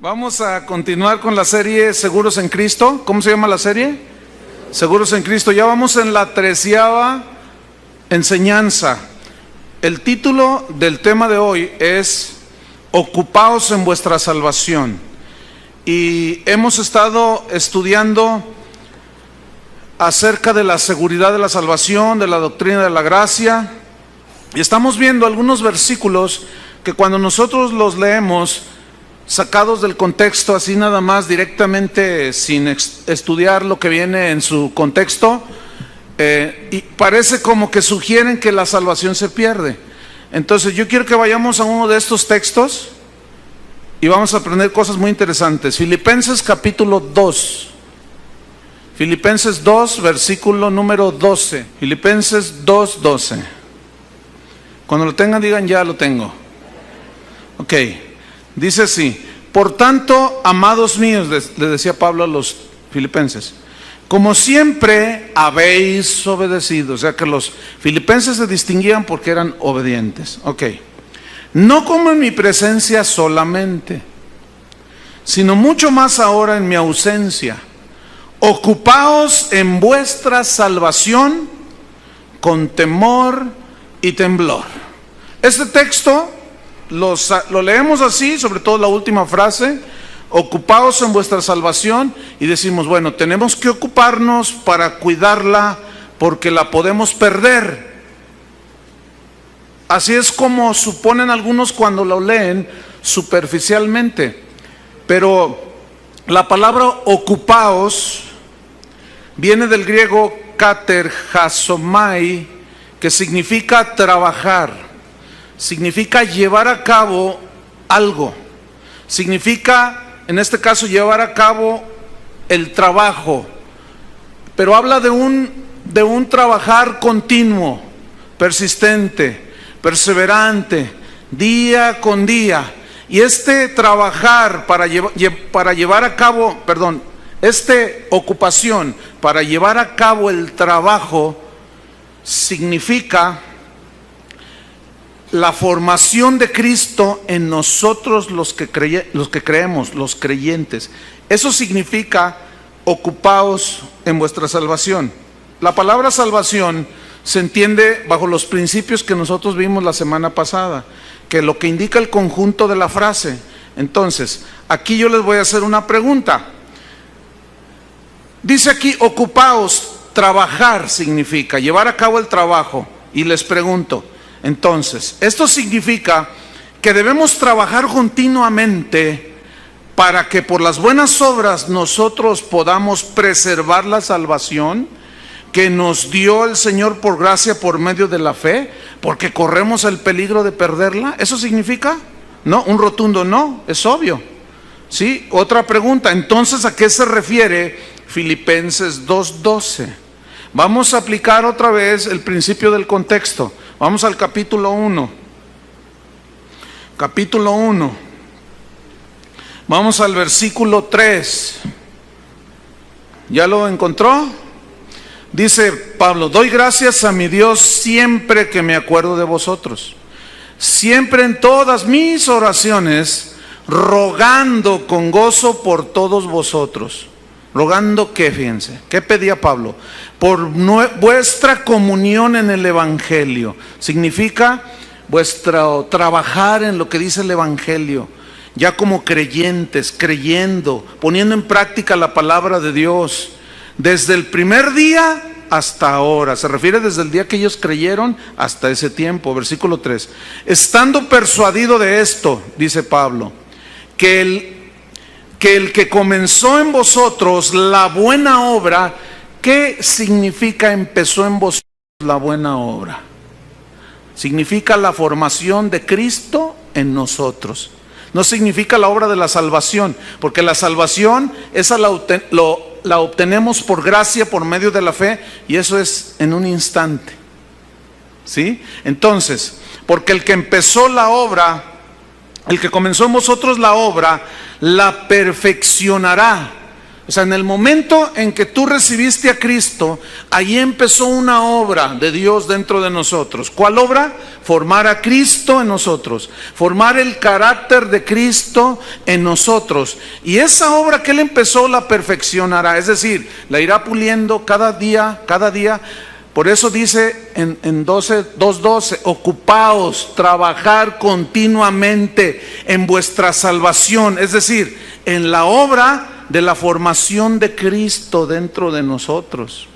Vamos a continuar con la serie Seguros en Cristo. ¿Cómo se llama la serie? Seguros en Cristo. Ya vamos en la 13ª enseñanza. El título del tema de hoy es Ocupaos en vuestra salvación. Y hemos estado estudiando acerca de la seguridad de la salvación, de la doctrina de la gracia. Y estamos viendo algunos versículos que cuando nosotros los leemos, sacados del contexto, así nada más directamente, sin estudiar lo que viene en su contexto, y parece como que sugieren que la salvación se pierde. Entonces yo quiero que vayamos a uno de estos textos y vamos a aprender cosas muy interesantes. Filipenses capítulo 2. Filipenses 2, versículo número 12. Filipenses 2, 12. Cuando lo tengan, digan ya lo tengo. Ok. Dice así: por tanto, amados míos, le decía Pablo a los filipenses, como siempre habéis obedecido. O sea que los filipenses se distinguían porque eran obedientes. Ok. No como en mi presencia solamente, sino mucho más ahora en mi ausencia. Ocupaos en vuestra salvación con temor y temblor. Este texto lo leemos así, sobre todo la última frase, ocupaos en vuestra salvación, y decimos, bueno, tenemos que ocuparnos para cuidarla porque la podemos perder. Así es como suponen algunos cuando lo leen superficialmente. Pero la palabra ocupaos viene del griego katerchazomai, que significa trabajar. Significa llevar a cabo algo. Significa, en este caso, llevar a cabo el trabajo. Pero habla de un trabajar continuo, persistente, perseverante, día con día. Y este trabajar para llevar a cabo, esta ocupación para llevar a cabo el trabajo significa la formación de Cristo en nosotros los que creemos, los creyentes. Eso significa ocupaos en vuestra salvación. La palabra salvación se entiende bajo los principios que nosotros vimos la semana pasada, que lo que indica el conjunto de la frase. Entonces, aquí yo les voy a hacer una pregunta. Dice aquí ocupaos, trabajar significa llevar a cabo el trabajo. Y les pregunto, entonces, esto significa que debemos trabajar continuamente para que por las buenas obras nosotros podamos preservar la salvación que nos dio el Señor por gracia por medio de la fe, porque corremos el peligro de perderla. ¿Eso significa? No, un rotundo no, es obvio. ¿Sí? Otra pregunta, entonces, ¿a qué se refiere Filipenses 2:12? Vamos a aplicar otra vez el principio del contexto. Vamos al capítulo 1. Capítulo 1. Vamos al versículo 3. ¿Ya lo encontró? Dice Pablo: doy gracias a mi Dios siempre que me acuerdo de vosotros. Siempre en todas mis oraciones, rogando con gozo por todos vosotros. ¿Rogando qué? Fíjense, ¿qué pedía Pablo? Por vuestra comunión en el Evangelio. Significa vuestro trabajar en lo que dice el Evangelio, ya como creyentes, creyendo, poniendo en práctica la palabra de Dios, desde el primer día hasta ahora. Se refiere desde el día que ellos creyeron hasta ese tiempo. Versículo 3. Estando persuadido de esto, dice Pablo, que el que comenzó en vosotros la buena obra. ¿Qué significa empezó en vosotros la buena obra? Significa la formación de Cristo en nosotros. No significa la obra de la salvación, porque la salvación esa la obtenemos por gracia, por medio de la fe, y eso es en un instante. ¿Sí? Entonces, porque el que empezó la obra, el que comenzó en vosotros la obra, la perfeccionará. O sea, en el momento en que tú recibiste a Cristo, ahí empezó una obra de Dios dentro de nosotros. ¿Cuál obra? Formar a Cristo en nosotros, formar el carácter de Cristo en nosotros. Y esa obra que Él empezó la perfeccionará, es decir, la irá puliendo cada día, cada día. Por eso dice en 2:12, ocupaos, trabajar continuamente en vuestra salvación, es decir, en la obra de la formación de Cristo dentro de nosotros.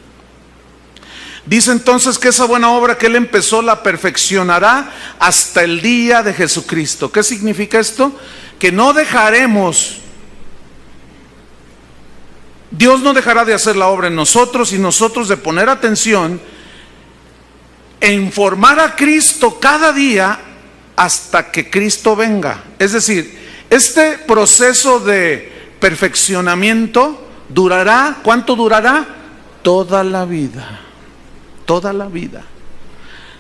Dice entonces que esa buena obra que Él empezó la perfeccionará hasta el día de Jesucristo. ¿Qué significa esto? Que no dejaremos, Dios no dejará de hacer la obra en nosotros y nosotros de poner atención en formar a Cristo cada día hasta que Cristo venga. Es decir, este proceso de perfeccionamiento durará, ¿cuánto durará? Toda la vida, toda la vida.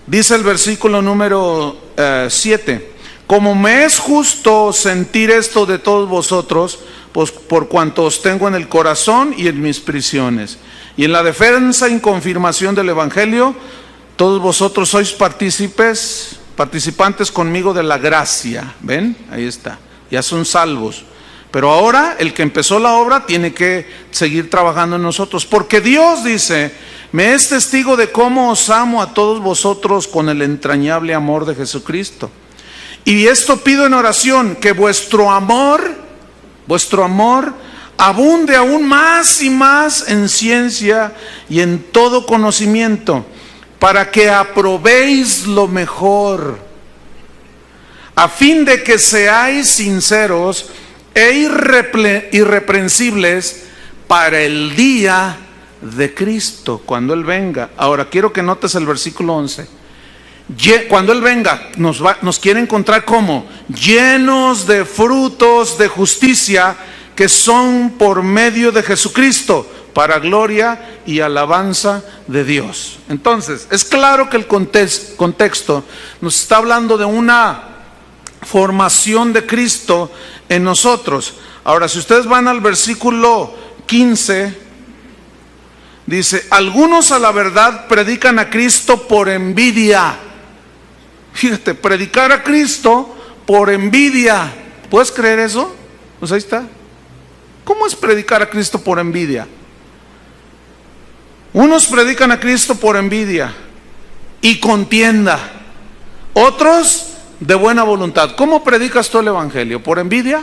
Dice el versículo número 7, como me es justo sentir esto de todos vosotros, pues por cuanto os tengo en el corazón y en mis prisiones, y en la defensa y confirmación del Evangelio, todos vosotros sois participantes conmigo de la gracia. ¿Ven? Ahí está, ya son salvos. Pero ahora el que empezó la obra tiene que seguir trabajando en nosotros. Porque Dios dice, me es testigo de cómo os amo a todos vosotros con el entrañable amor de Jesucristo. Y esto pido en oración, que vuestro amor abunde aún más y más en ciencia y en todo conocimiento, para que aprobéis lo mejor, a fin de que seáis sinceros e irreprensibles para el día de Cristo, cuando Él venga. Ahora quiero que notes el versículo 11. Cuando Él venga, nos quiere encontrar como llenos de frutos de justicia, que son por medio de Jesucristo, para gloria y alabanza de Dios. Entonces, es claro que el contexto nos está hablando de una formación de Cristo en nosotros. Ahora, si ustedes van al versículo 15, dice, algunos a la verdad predican a Cristo por envidia. Fíjate, predicar a Cristo por envidia. ¿Puedes creer eso? Pues ahí está. ¿Cómo es predicar a Cristo por envidia? Unos predican a Cristo por envidia y contienda, otros de buena voluntad. ¿Cómo predicas tú el Evangelio? ¿Por envidia,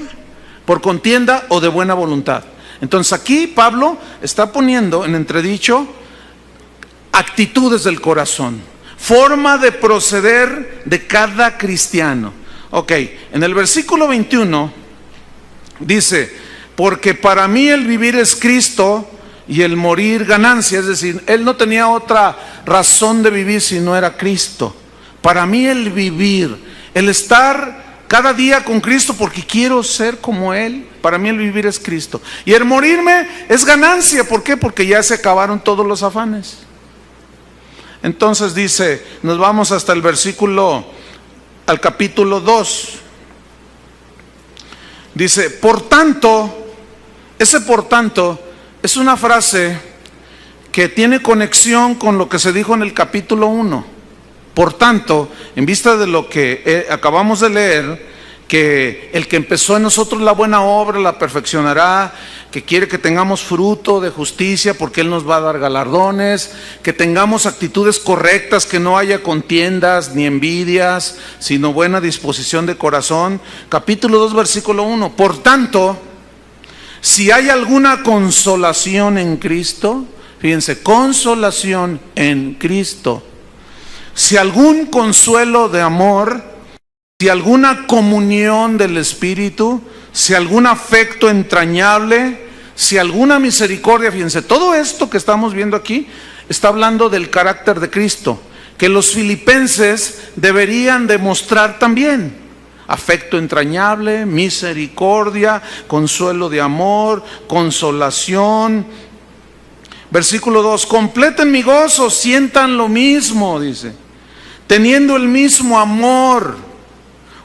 por contienda o de buena voluntad? Entonces aquí Pablo está poniendo en entredicho actitudes del corazón, forma de proceder de cada cristiano. Ok, en el versículo 21 dice, porque para mí el vivir es Cristo y el morir ganancia. Es decir, él no tenía otra razón de vivir si no era Cristo. Para mí el vivir, el estar cada día con Cristo porque quiero ser como Él, para mí el vivir es Cristo. Y el morirme es ganancia. ¿Por qué? Porque ya se acabaron todos los afanes. Entonces dice, nos vamos hasta el versículo, al capítulo 2. Dice, por tanto, ese por tanto es una frase que tiene conexión con lo que se dijo en el capítulo 1. Por tanto, en vista de lo que acabamos de leer, que el que empezó en nosotros la buena obra la perfeccionará, que quiere que tengamos fruto de justicia porque Él nos va a dar galardones, que tengamos actitudes correctas, que no haya contiendas ni envidias, sino buena disposición de corazón. Capítulo 2, versículo 1. Por tanto, si hay alguna consolación en Cristo, fíjense, consolación en Cristo, si algún consuelo de amor, si alguna comunión del Espíritu, si algún afecto entrañable, si alguna misericordia, fíjense, todo esto que estamos viendo aquí está hablando del carácter de Cristo, que los filipenses deberían demostrar también. Afecto entrañable, misericordia, consuelo de amor, consolación. Versículo 2, completen mi gozo, sientan lo mismo, dice, teniendo el mismo amor,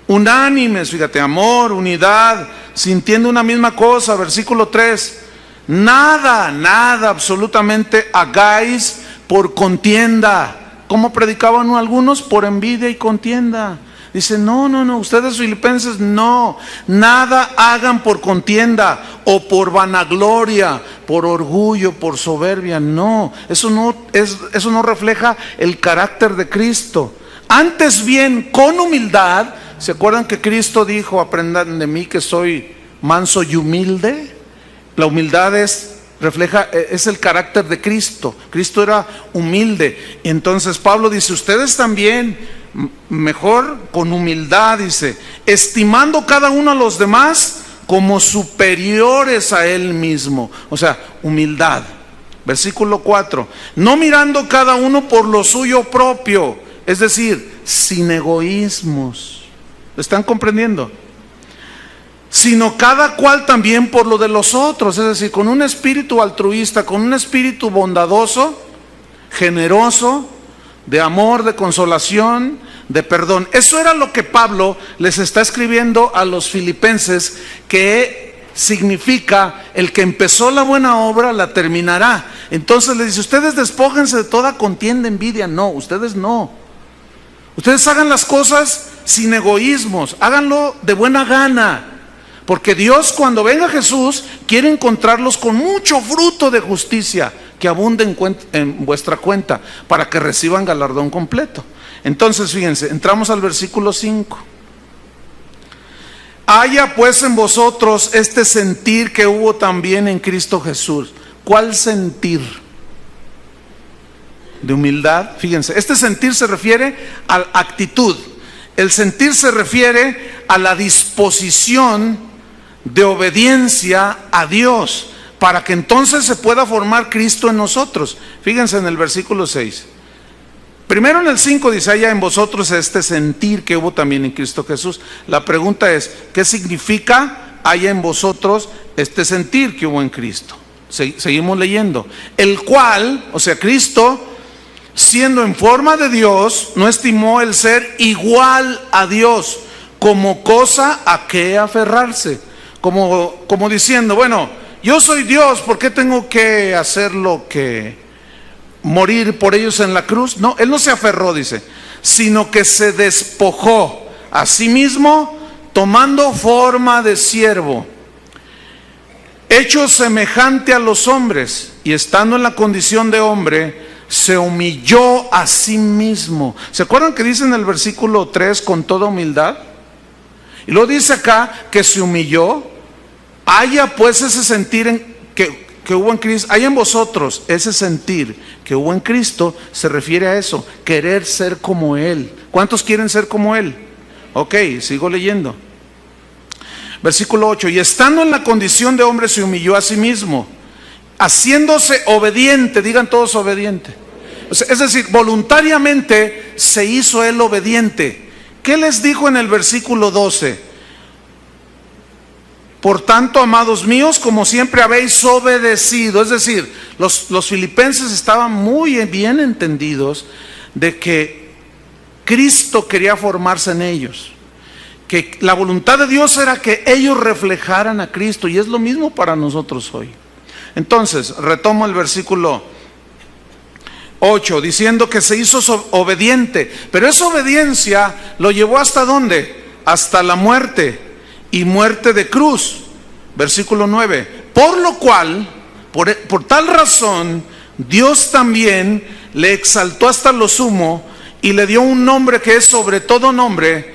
unánimes, fíjate, amor, unidad, sintiendo una misma cosa. Versículo 3, Nada, nada, absolutamente hagáis por contienda. ¿Cómo predicaban algunos? Por envidia y contienda. Dice, no, ustedes filipenses, no, nada hagan por contienda o por vanagloria, por orgullo, por soberbia, no, eso no refleja el carácter de Cristo. Antes bien, con humildad, ¿se acuerdan que Cristo dijo, aprendan de mí que soy manso y humilde? La humildad refleja el carácter de Cristo. Cristo era humilde. Entonces Pablo dice, ustedes también, mejor con humildad, dice, estimando cada uno a los demás como superiores a él mismo. O sea, humildad. Versículo 4, no mirando cada uno por lo suyo propio, es decir, sin egoísmos. ¿Lo están comprendiendo? Sino cada cual también por lo de los otros, es decir, con un espíritu altruista, con un espíritu bondadoso, generoso, de amor, de consolación, de perdón. Eso era lo que Pablo les está escribiendo a los filipenses, que significa el que empezó la buena obra la terminará. Entonces les dice, ustedes despójense de toda contienda, envidia. No, ustedes no. Ustedes hagan las cosas sin egoísmos, háganlo de buena gana. Porque Dios, cuando venga Jesús, quiere encontrarlos con mucho fruto de justicia que abunde en vuestra cuenta, para que reciban galardón completo. Entonces, fíjense, entramos al versículo 5. Haya pues en vosotros este sentir que hubo también en Cristo Jesús. ¿Cuál sentir? De humildad. Fíjense, este sentir se refiere a la actitud. El sentir se refiere a la disposición de obediencia a Dios, para que entonces se pueda formar Cristo en nosotros. Fíjense en el versículo 6. Primero en el 5 dice, haya en vosotros este sentir que hubo también en Cristo Jesús. La pregunta es, ¿qué significa haya en vosotros este sentir que hubo en Cristo? Seguimos leyendo. El cual, o sea, Cristo, siendo en forma de Dios, no estimó el ser igual a Dios como cosa a que aferrarse. Como diciendo, bueno, yo soy Dios, ¿por qué tengo que hacer lo que morir por ellos en la cruz? No, él no se aferró, dice, sino que se despojó a sí mismo, tomando forma de siervo, hecho semejante a los hombres, y estando en la condición de hombre, se humilló a sí mismo. ¿Se acuerdan que dice en el versículo 3, con toda humildad? Y luego dice acá que se humilló. Haya pues ese sentir que hubo en Cristo, haya en vosotros ese sentir que hubo en Cristo, se refiere a eso, querer ser como Él. ¿Cuántos quieren ser como Él? Ok, sigo leyendo. Versículo 8, y estando en la condición de hombre se humilló a sí mismo, haciéndose obediente, digan todos obediente. Es decir, voluntariamente se hizo Él obediente. ¿Qué les dijo en el versículo 12? Por tanto, amados míos, como siempre habéis obedecido. Es decir, los filipenses estaban muy bien entendidos de que Cristo quería formarse en ellos, que la voluntad de Dios era que ellos reflejaran a Cristo, y es lo mismo para nosotros hoy. Entonces, retomo el versículo 8, diciendo que se hizo obediente, pero esa obediencia lo llevó ¿hasta dónde? Hasta la muerte, y muerte de cruz. Versículo 9, por lo cual, por tal razón, Dios también le exaltó hasta lo sumo y le dio un nombre que es sobre todo nombre,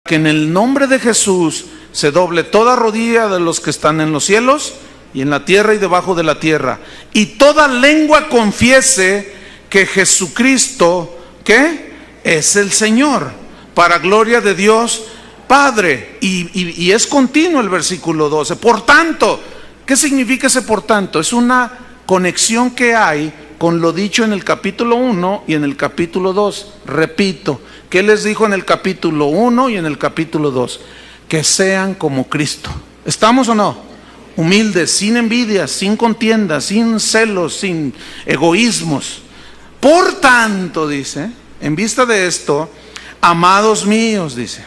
que en el nombre de Jesús se doble toda rodilla de los que están en los cielos y en la tierra y debajo de la tierra, y toda lengua confiese que Jesucristo, ¿qué? Es el Señor, para gloria de Dios Padre. Y es continuo el versículo 12. Por tanto, ¿qué significa ese por tanto? Es una conexión que hay con lo dicho en el capítulo 1 y en el capítulo 2. Repito, ¿qué les dijo en el capítulo 1 y en el capítulo 2? Que sean como Cristo. ¿Estamos o no? Humildes, sin envidia, sin contienda, sin celos, sin egoísmos. Por tanto, dice, en vista de esto, amados míos, dice,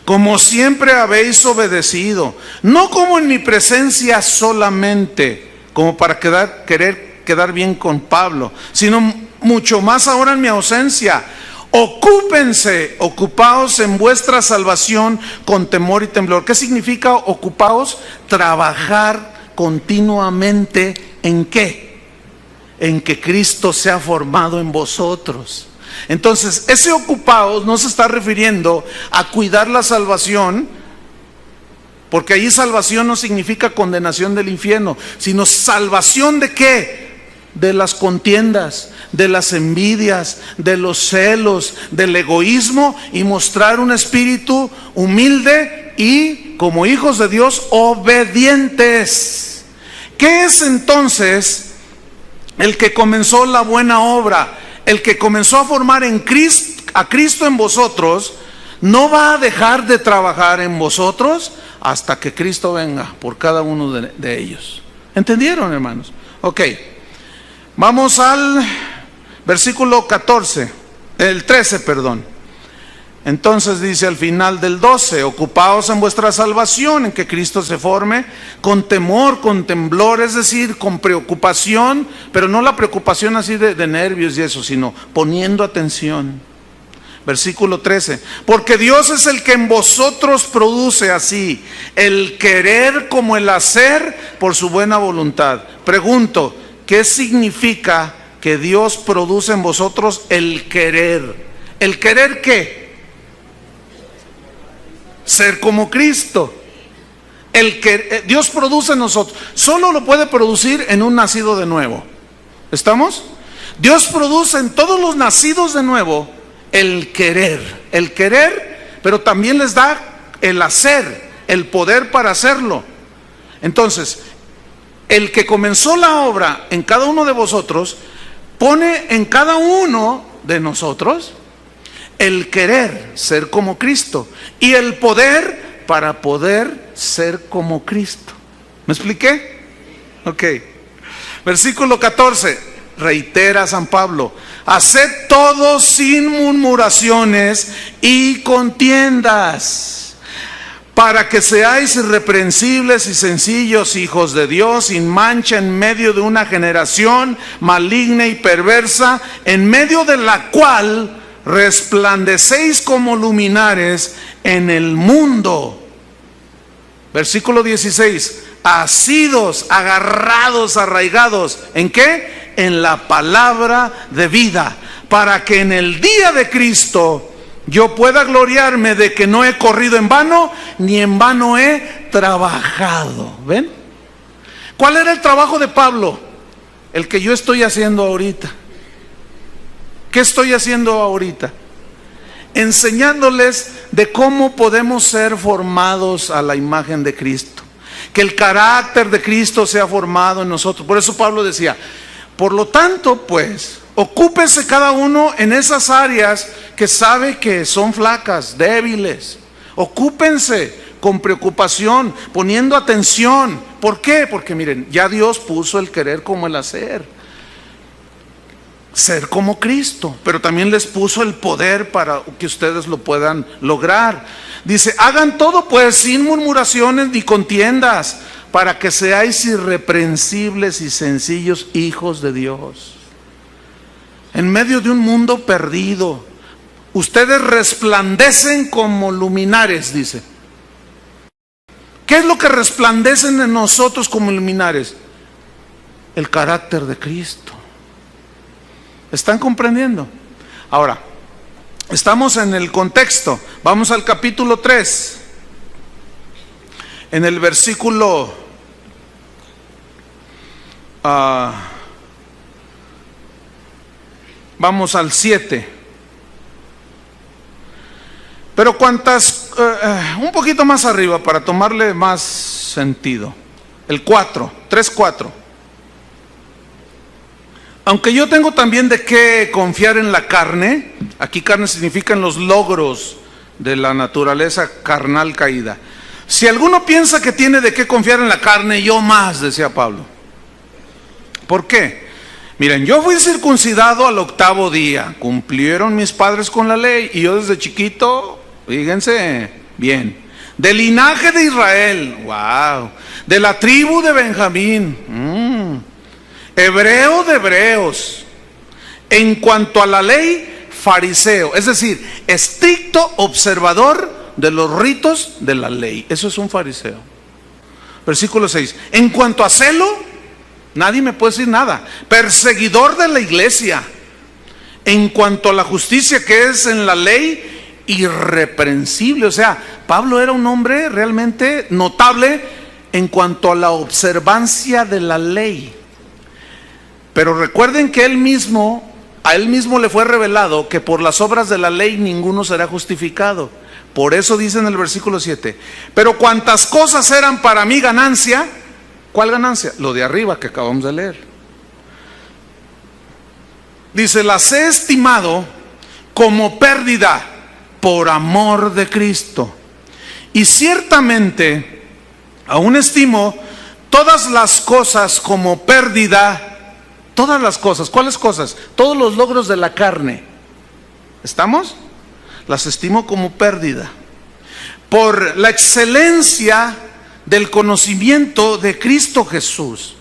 como siempre habéis obedecido, no como en mi presencia solamente, como para querer quedar bien con Pablo, sino mucho más ahora en mi ausencia. Ocupaos en vuestra salvación con temor y temblor. ¿Qué significa ocupaos? Trabajar continuamente, ¿en qué? En que Cristo sea formado en vosotros. Entonces, ese ocupaos no se está refiriendo a cuidar la salvación, porque ahí salvación no significa condenación del infierno, sino salvación ¿de qué? De las contiendas, de las envidias, de los celos, del egoísmo, y mostrar un espíritu humilde y, como hijos de Dios, obedientes. ¿Qué es entonces el que comenzó la buena obra? El que comenzó a formar a Cristo en vosotros, no va a dejar de trabajar en vosotros hasta que Cristo venga por cada uno de ellos. ¿Entendieron, hermanos? Ok. Vamos al versículo 13, perdón. Entonces dice al final del 12: ocupaos en vuestra salvación, en que Cristo se forme, con temor, con temblor, es decir, con preocupación, pero no la preocupación así de nervios y eso, sino poniendo atención. Versículo 13: porque Dios es el que en vosotros produce así el querer como el hacer por su buena voluntad. Pregunto, ¿qué significa que Dios produce en vosotros el querer? ¿El querer qué? Ser como Cristo. El que Dios produce en nosotros, solo lo puede producir en un nacido de nuevo. ¿Estamos? Dios produce en todos los nacidos de nuevo el querer, pero también les da el hacer, el poder para hacerlo. Entonces, el que comenzó la obra en cada uno de vosotros, pone en cada uno de nosotros el querer ser como Cristo y el poder para poder ser como Cristo. ¿Me expliqué? Ok. Versículo 14, reitera San Pablo: haced todo sin murmuraciones y contiendas, para que seáis irreprensibles y sencillos, hijos de Dios, sin mancha en medio de una generación maligna y perversa, en medio de la cual resplandecéis como luminares en el mundo. Versículo 16: asidos, agarrados, arraigados, ¿en qué? En la palabra de vida, para que en el día de Cristo yo pueda gloriarme de que no he corrido en vano, ni en vano he trabajado. ¿Ven? ¿Cuál era el trabajo de Pablo? El que yo estoy haciendo ahorita. ¿Qué estoy haciendo ahorita? Enseñándoles de cómo podemos ser formados a la imagen de Cristo. Que el carácter de Cristo sea formado en nosotros. Por eso Pablo decía: por lo tanto, pues, ocúpese cada uno en esas áreas que sabe que son flacas, débiles. Ocúpense con preocupación, poniendo atención. ¿Por qué? Porque miren, ya Dios puso el querer como el hacer. Ser como Cristo, pero también les puso el poder para que ustedes lo puedan lograr. Dice: hagan todo pues sin murmuraciones ni contiendas, para que seáis irreprensibles y sencillos, hijos de Dios. En medio de un mundo perdido, ustedes resplandecen como luminares, dice. ¿Qué es lo que resplandecen en nosotros como luminares? El carácter de Cristo. ¿Están comprendiendo? Ahora, estamos en el contexto. Vamos al capítulo 3. En el versículo vamos al 7. Pero un poquito más arriba para tomarle más sentido. El 4, 3:4. Aunque yo tengo también de qué confiar en la carne. Aquí carne significa en los logros de la naturaleza carnal caída. Si alguno piensa que tiene de qué confiar en la carne, yo más, decía Pablo. ¿Por qué? Miren, yo fui circuncidado al 8º día. Cumplieron mis padres con la ley. Y yo desde chiquito, fíjense, Bien. Del linaje de Israel. Wow. De la tribu de Benjamín. Hebreo de hebreos. En cuanto a la ley, fariseo. Es decir, estricto observador de los ritos de la ley. Eso es un fariseo. Versículo 6. En cuanto a celo, nadie me puede decir nada. Perseguidor de la iglesia. En cuanto a la justicia que es en la ley, irreprensible. O sea, Pablo era un hombre realmente notable en cuanto a la observancia de la ley. Pero recuerden que a él mismo le fue revelado que por las obras de la ley ninguno será justificado. Por eso dice en el versículo 7, pero cuantas cosas eran para mí ganancia. ¿Cuál ganancia? Lo de arriba que acabamos de leer. Dice, las he estimado como pérdida por amor de Cristo. Y ciertamente aún estimo todas las cosas como pérdida. Todas las cosas. ¿Cuáles cosas? Todos los logros de la carne. ¿Estamos? Las estimo como pérdida por la excelencia del conocimiento de Cristo Jesús.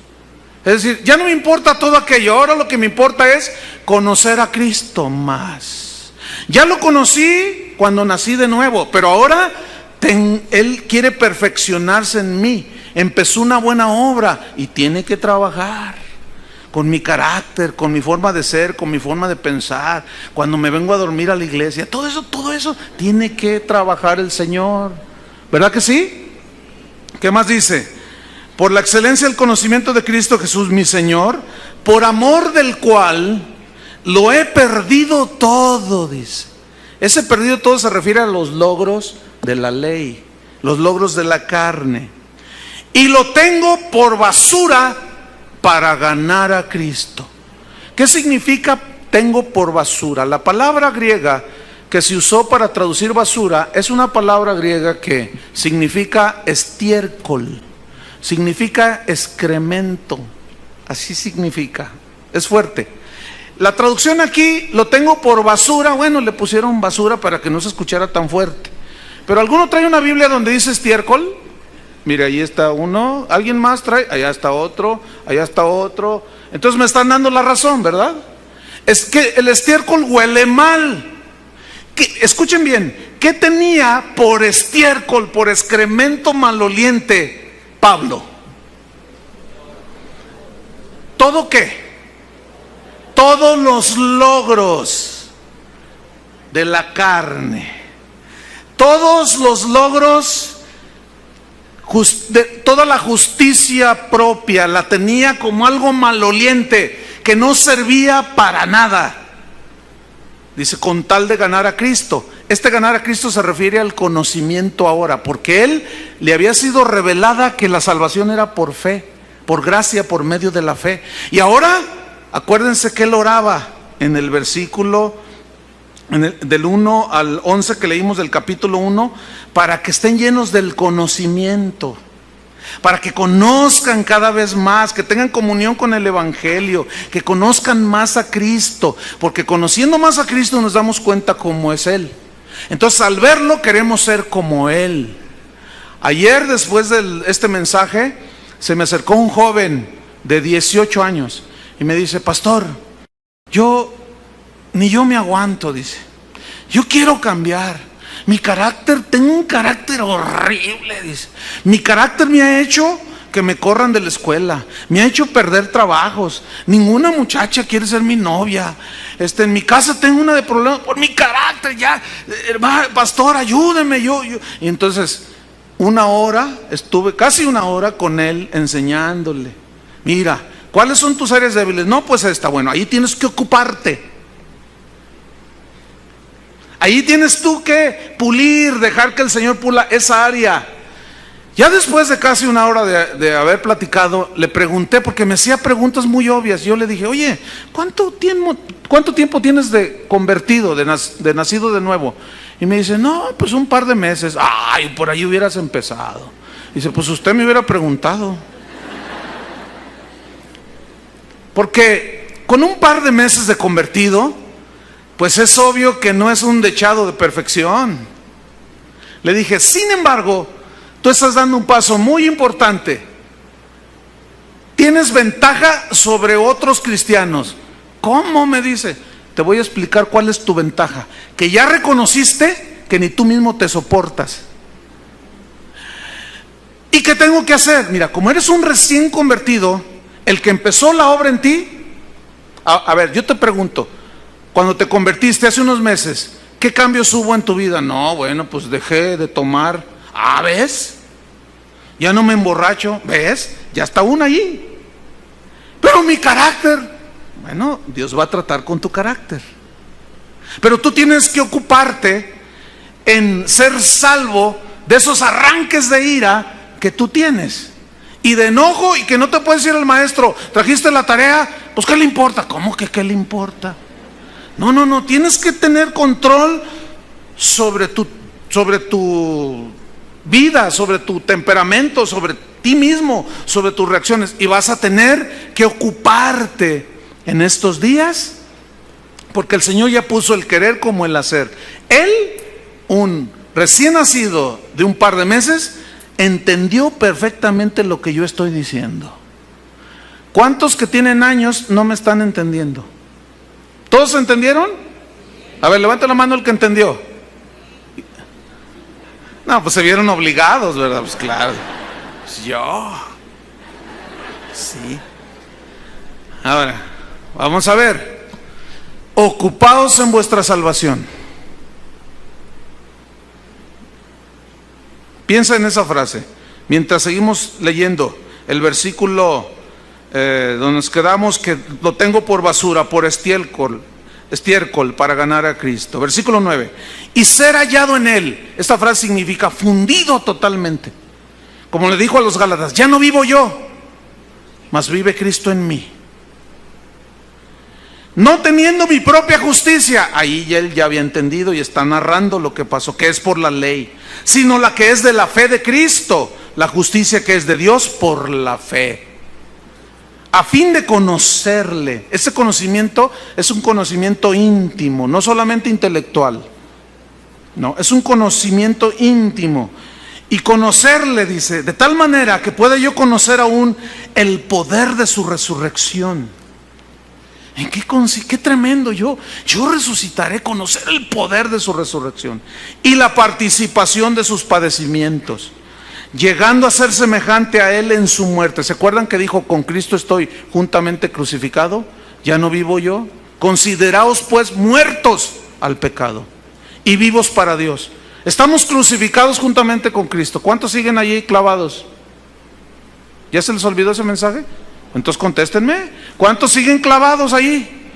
Es decir, ya no me importa todo aquello. Ahora lo que me importa es conocer a Cristo más. Ya lo conocí cuando nací de nuevo, pero ahora Él quiere perfeccionarse en mí. Empezó una buena obra y tiene que trabajar con mi carácter, con mi forma de ser, con mi forma de pensar. Cuando me vengo a dormir a la iglesia, todo eso tiene que trabajar el Señor. ¿Verdad que sí? ¿Qué más dice? Por la excelencia del conocimiento de Cristo Jesús mi Señor, por amor del cual lo he perdido todo, dice. Ese perdido todo se refiere a los logros de la ley, los logros de la carne. Y lo tengo por basura para ganar a Cristo. ¿Qué significa tengo por basura? La palabra griega que se usó para traducir basura es una palabra griega que significa estiércol, significa excremento, así significa, es fuerte. La traducción aquí, lo tengo por basura, bueno, le pusieron basura para que no se escuchara tan fuerte. Pero ¿alguno trae una Biblia donde dice estiércol? Mire, ahí está uno. ¿Alguien más trae? Allá está otro, allá está otro. Entonces me están dando la razón, ¿verdad? Es que el estiércol huele mal. Escuchen bien, ¿qué tenía por estiércol, por excremento maloliente Pablo? ¿Todo qué? Todos los logros de la carne. Todos los logros toda la justicia propia la tenía como algo maloliente que no servía para nada. Dice, con tal de ganar a Cristo. Este ganar a Cristo se refiere al conocimiento ahora, porque él le había sido revelada que la salvación era por fe, por gracia, por medio de la fe. Y ahora, acuérdense que él oraba en el versículo del 1 al 11 que leímos del capítulo 1, para que estén llenos del conocimiento, para que conozcan cada vez más, que tengan comunión con el Evangelio, que conozcan más a Cristo, porque conociendo más a Cristo nos damos cuenta cómo es Él. Entonces al verlo queremos ser como Él. Ayer, después de este mensaje, se me acercó un joven de 18 años y me dice, pastor, ni yo me aguanto, dice. Yo quiero cambiar. Mi carácter, tengo un carácter horrible, dice. Mi carácter me ha hecho que me corran de la escuela, me ha hecho perder trabajos. Ninguna muchacha quiere ser mi novia. En mi casa tengo una de problemas por mi carácter. Ya, pastor, ayúdeme. Y entonces, estuve casi una hora con él enseñándole. Mira, ¿cuáles son tus áreas débiles? No, pues esta. Bueno, ahí tienes que ocuparte. Ahí tienes tú que pulir, dejar que el Señor pula esa área. Ya después de casi una hora de haber platicado, le pregunté, porque me hacía preguntas muy obvias. Yo le dije, oye, ¿cuánto tiempo tienes de convertido, de nacido de nuevo? Y me dice, no, pues un par de meses. Ay, por ahí hubieras empezado. Dice, pues usted me hubiera preguntado. Porque con un par de meses de convertido, pues es obvio que no es un dechado de perfección. Le dije, sin embargo, tú estás dando un paso muy importante. Tienes ventaja sobre otros cristianos. ¿Cómo? Me dice. Te voy a explicar cuál es tu ventaja. Que ya reconociste que ni tú mismo te soportas. ¿Y qué tengo que hacer? Mira, como eres un recién convertido, el que empezó la obra en ti, a ver, yo te pregunto, cuando te convertiste hace unos meses, ¿qué cambios hubo en tu vida? No, bueno, pues dejé de tomar. Ah, ¿ves? Ya no me emborracho, ¿ves? Ya está uno allí. Pero mi carácter, bueno, Dios va a tratar con tu carácter. Pero tú tienes que ocuparte en ser salvo de esos arranques de ira que tú tienes y de enojo, y que no te puedes decir al maestro, trajiste la tarea, pues ¿qué le importa? ¿Cómo que qué le importa? No, tienes que tener control sobre tu vida, sobre tu temperamento, sobre ti mismo, sobre tus reacciones, y vas a tener que ocuparte en estos días, porque el Señor ya puso el querer como el hacer. Él, un recién nacido de un par de meses, entendió perfectamente lo que yo estoy diciendo. ¿Cuántos que tienen años no me están entendiendo? ¿Todos entendieron? A ver, levanta la mano el que entendió. No, pues se vieron obligados, ¿verdad? Pues claro. Pues yo. Sí. Ahora, vamos a ver. Ocupados en vuestra salvación. Piensa en esa frase. Mientras seguimos leyendo el versículo donde nos quedamos, que lo tengo por basura, por estiércol para ganar a Cristo. Versículo 9. Y ser hallado en Él. Esta frase significa fundido totalmente. Como le dijo a los Gálatas, ya no vivo yo, mas vive Cristo en mí. No teniendo mi propia justicia, ahí ya él ya había entendido y está narrando lo que pasó, que es por la ley, sino la que es de la fe de Cristo, la justicia que es de Dios por la fe, a fin de conocerle. Ese conocimiento es un conocimiento íntimo, no solamente intelectual, no, es un conocimiento íntimo. Y conocerle, dice, de tal manera que pueda yo conocer aún el poder de su resurrección. ¿En qué consiste? Qué tremendo. Yo resucitaré, conocer el poder de su resurrección y la participación de sus padecimientos, llegando a ser semejante a Él en su muerte. ¿Se acuerdan que dijo, con Cristo estoy juntamente crucificado? Ya no vivo yo. Consideraos pues muertos al pecado y vivos para Dios. Estamos crucificados juntamente con Cristo. ¿Cuántos siguen allí clavados? ¿Ya se les olvidó ese mensaje? Entonces contéstenme, ¿cuántos siguen clavados ahí?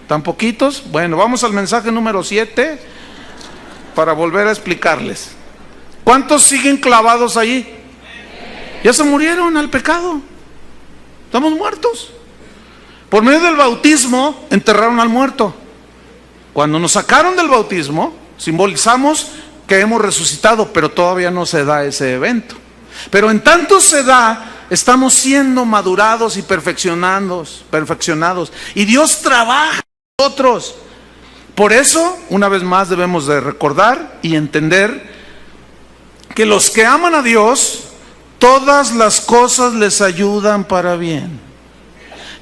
¿Tan poquitos? Bueno, vamos al mensaje número 7 para volver a explicarles. ¿Cuántos siguen clavados ahí? Ya se murieron al pecado. Estamos muertos. Por medio del bautismo enterraron al muerto. Cuando nos sacaron del bautismo, simbolizamos que hemos resucitado, pero todavía no se da ese evento. Pero en tanto se da, estamos siendo madurados y perfeccionados, y Dios trabaja en nosotros. Por eso, una vez más debemos de recordar y entender que los que aman a Dios, todas las cosas les ayudan para bien.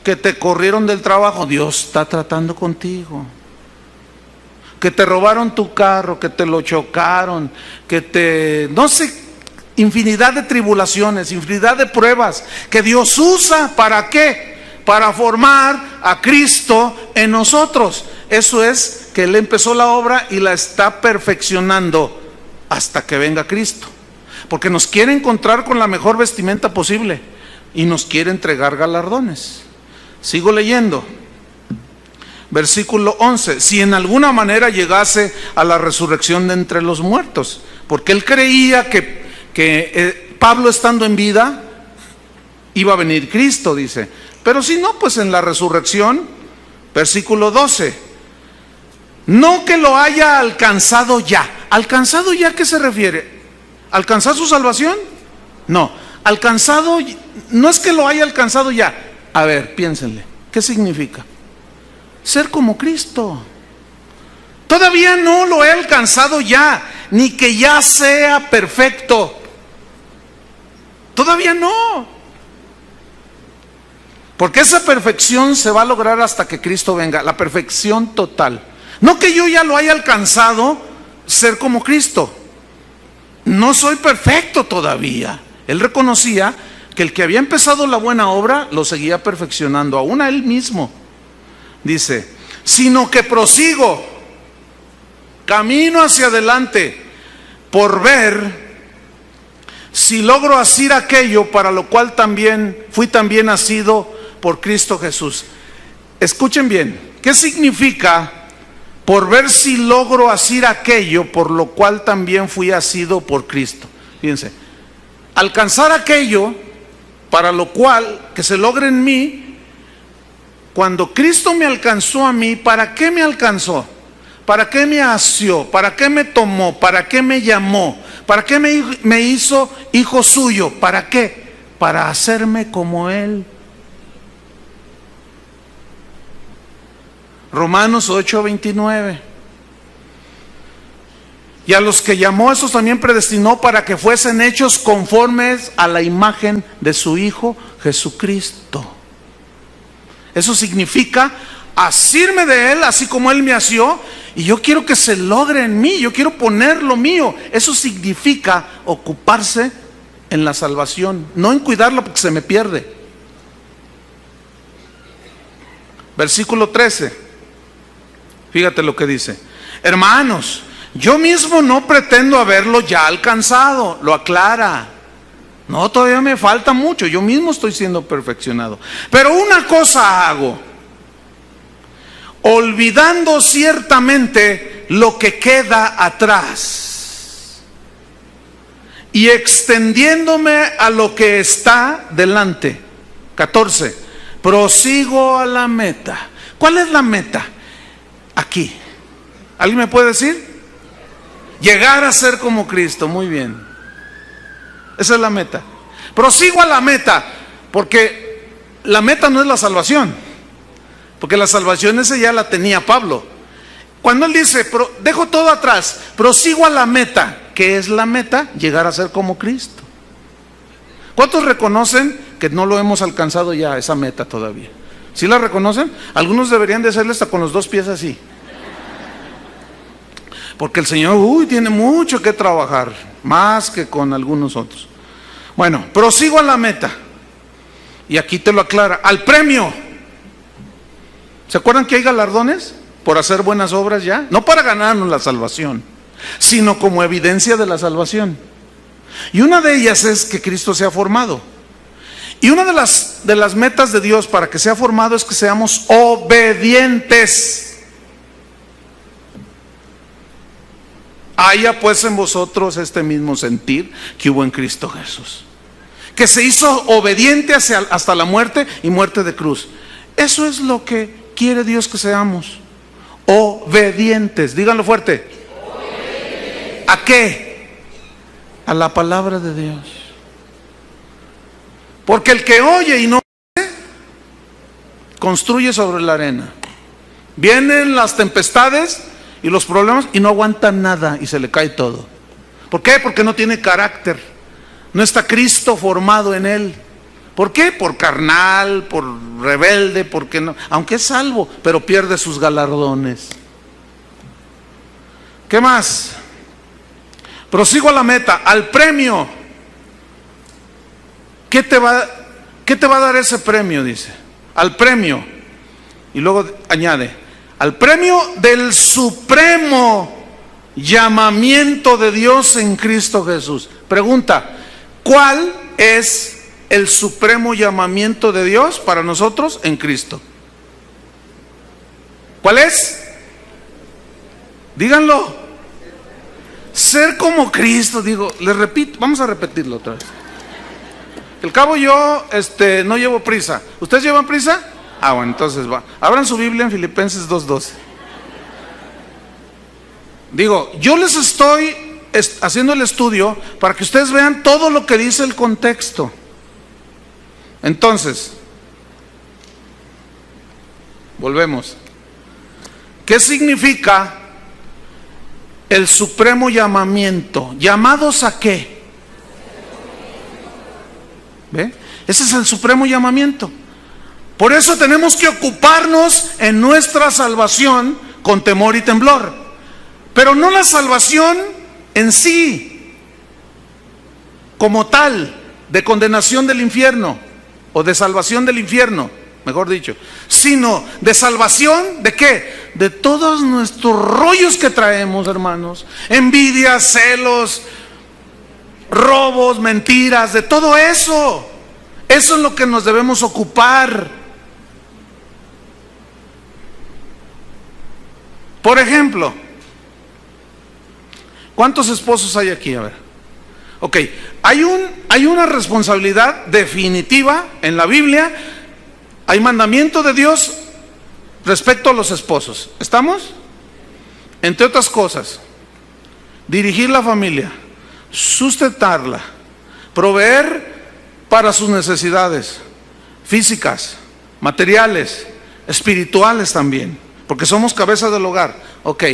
Que te corrieron del trabajo, Dios está tratando contigo. Que te robaron tu carro, que te lo chocaron, no sé, infinidad de tribulaciones, infinidad de pruebas que Dios usa. ¿Para qué? Para formar a Cristo en nosotros. Eso es, que Él empezó la obra y la está perfeccionando hasta que venga Cristo, porque nos quiere encontrar con la mejor vestimenta posible y nos quiere entregar galardones. Sigo leyendo. Versículo 11. Si en alguna manera llegase a la resurrección de entre los muertos, porque él creía que Pablo, estando en vida, iba a venir Cristo, dice. Pero si no, pues en la resurrección. Versículo 12. No que lo haya alcanzado ya. ¿Alcanzado ya a qué se refiere? ¿Alcanzar su salvación? No. Alcanzado, no es que lo haya alcanzado ya. A ver, piénsenle. ¿Qué significa? Ser como Cristo. Todavía no lo he alcanzado ya. ni que ya sea perfecto. Todavía no. Porque esa perfección se va a lograr hasta que Cristo venga, la perfección total. No que yo ya lo haya alcanzado, ser como Cristo. No soy perfecto todavía. Él reconocía que el que había empezado la buena obra lo seguía perfeccionando, aún a él mismo. Dice, sino que prosigo, camino hacia adelante, por ver si logro hacer aquello para lo cual fui también nacido por Cristo Jesús. Escuchen bien, ¿qué significa por ver si logro hacer aquello por lo cual también fui nacido por Cristo? Fíjense, alcanzar aquello para lo cual que se logre en mí. Cuando Cristo me alcanzó a mí, ¿para qué me alcanzó? ¿Para qué me asió? ¿Para qué me tomó? ¿Para qué me llamó? ¿Para qué me hizo hijo suyo? ¿Para qué? Para hacerme como Él. Romanos 8:29. Y a los que llamó, esos también predestinó para que fuesen hechos conformes a la imagen de su Hijo Jesucristo. Eso significa asirme de Él, así como Él me asió, y yo quiero que se logre en mí, yo quiero poner lo mío. Eso significa ocuparse en la salvación, no en cuidarla porque se me pierde. Versículo 13. Fíjate lo que dice. Hermanos, yo mismo no pretendo haberlo ya alcanzado, lo aclara. No, todavía me falta mucho, yo mismo estoy siendo perfeccionado. Pero una cosa hago, olvidando ciertamente lo que queda atrás y extendiéndome a lo que está delante. 14. Prosigo a la meta. ¿Cuál es la meta? Aquí. ¿Alguien me puede decir? Llegar a ser como Cristo. Muy bien. Esa es la meta. Prosigo a la meta, porque la meta no es la salvación, porque la salvación esa ya la tenía Pablo. Cuando él dice, dejo todo atrás, prosigo a la meta. ¿Qué es la meta? Llegar a ser como Cristo. ¿Cuántos reconocen que no lo hemos alcanzado ya, esa meta todavía? ¿Sí la reconocen? Algunos deberían de hacerle hasta con los dos pies así. Porque el Señor, tiene mucho que trabajar, más que con algunos otros. Bueno, prosigo a la meta. Y aquí te lo aclara, al premio. ¿Se acuerdan que hay galardones por hacer buenas obras ya? No para ganarnos la salvación, sino como evidencia de la salvación. Y una de ellas es que Cristo sea formado. Y una de las metas de Dios para que sea formado es que seamos obedientes. Haya pues en vosotros este mismo sentir que hubo en Cristo Jesús, que se hizo obediente hasta la muerte y muerte de cruz. Eso es lo que quiere Dios que seamos, obedientes. Díganlo fuerte. Obedientes. ¿A qué? A la palabra de Dios. Porque el que oye y no oye, construye sobre la arena. Vienen las tempestades y los problemas y no aguanta nada y se le cae todo. ¿Por qué? Porque no tiene carácter. No está Cristo formado en él. ¿Por qué? Por carnal, por rebelde, porque no, aunque es salvo, pero pierde sus galardones. ¿Qué más? Prosigo a la meta, al premio. ¿Qué te va a dar ese premio? Dice, al premio. Y luego añade, al premio del supremo llamamiento de Dios en Cristo Jesús. Pregunta, ¿cuál es el supremo llamamiento de Dios para nosotros en Cristo? ¿Cuál es? Díganlo. Ser como Cristo. Digo, les repito, vamos a repetirlo otra vez. Al cabo yo no llevo prisa. ¿Ustedes llevan prisa? Ah, bueno, entonces va. Abran su Biblia en Filipenses 2:12. Digo, yo les estoy haciendo el estudio para que ustedes vean todo lo que dice el contexto. Entonces, volvemos. ¿Qué significa el supremo llamamiento. ¿Llamados a qué? ¿Ve? Ese es el supremo llamamiento. Por eso tenemos que ocuparnos en nuestra salvación con temor y temblor. Pero no la salvación en sí, como tal, de condenación del infierno, o de salvación del infierno, mejor dicho, sino de salvación, ¿de qué? De todos nuestros rollos que traemos, hermanos, envidias, celos, robos, mentiras, de todo eso. Eso es lo que nos debemos ocupar. Por ejemplo, ¿cuántos esposos hay aquí? A ver. Ok, hay una responsabilidad definitiva en la Biblia. Hay mandamiento de Dios respecto a los esposos. ¿Estamos? Entre otras cosas, dirigir la familia, sustentarla, proveer para sus necesidades físicas, materiales, espirituales también, porque somos cabeza del hogar. Ok,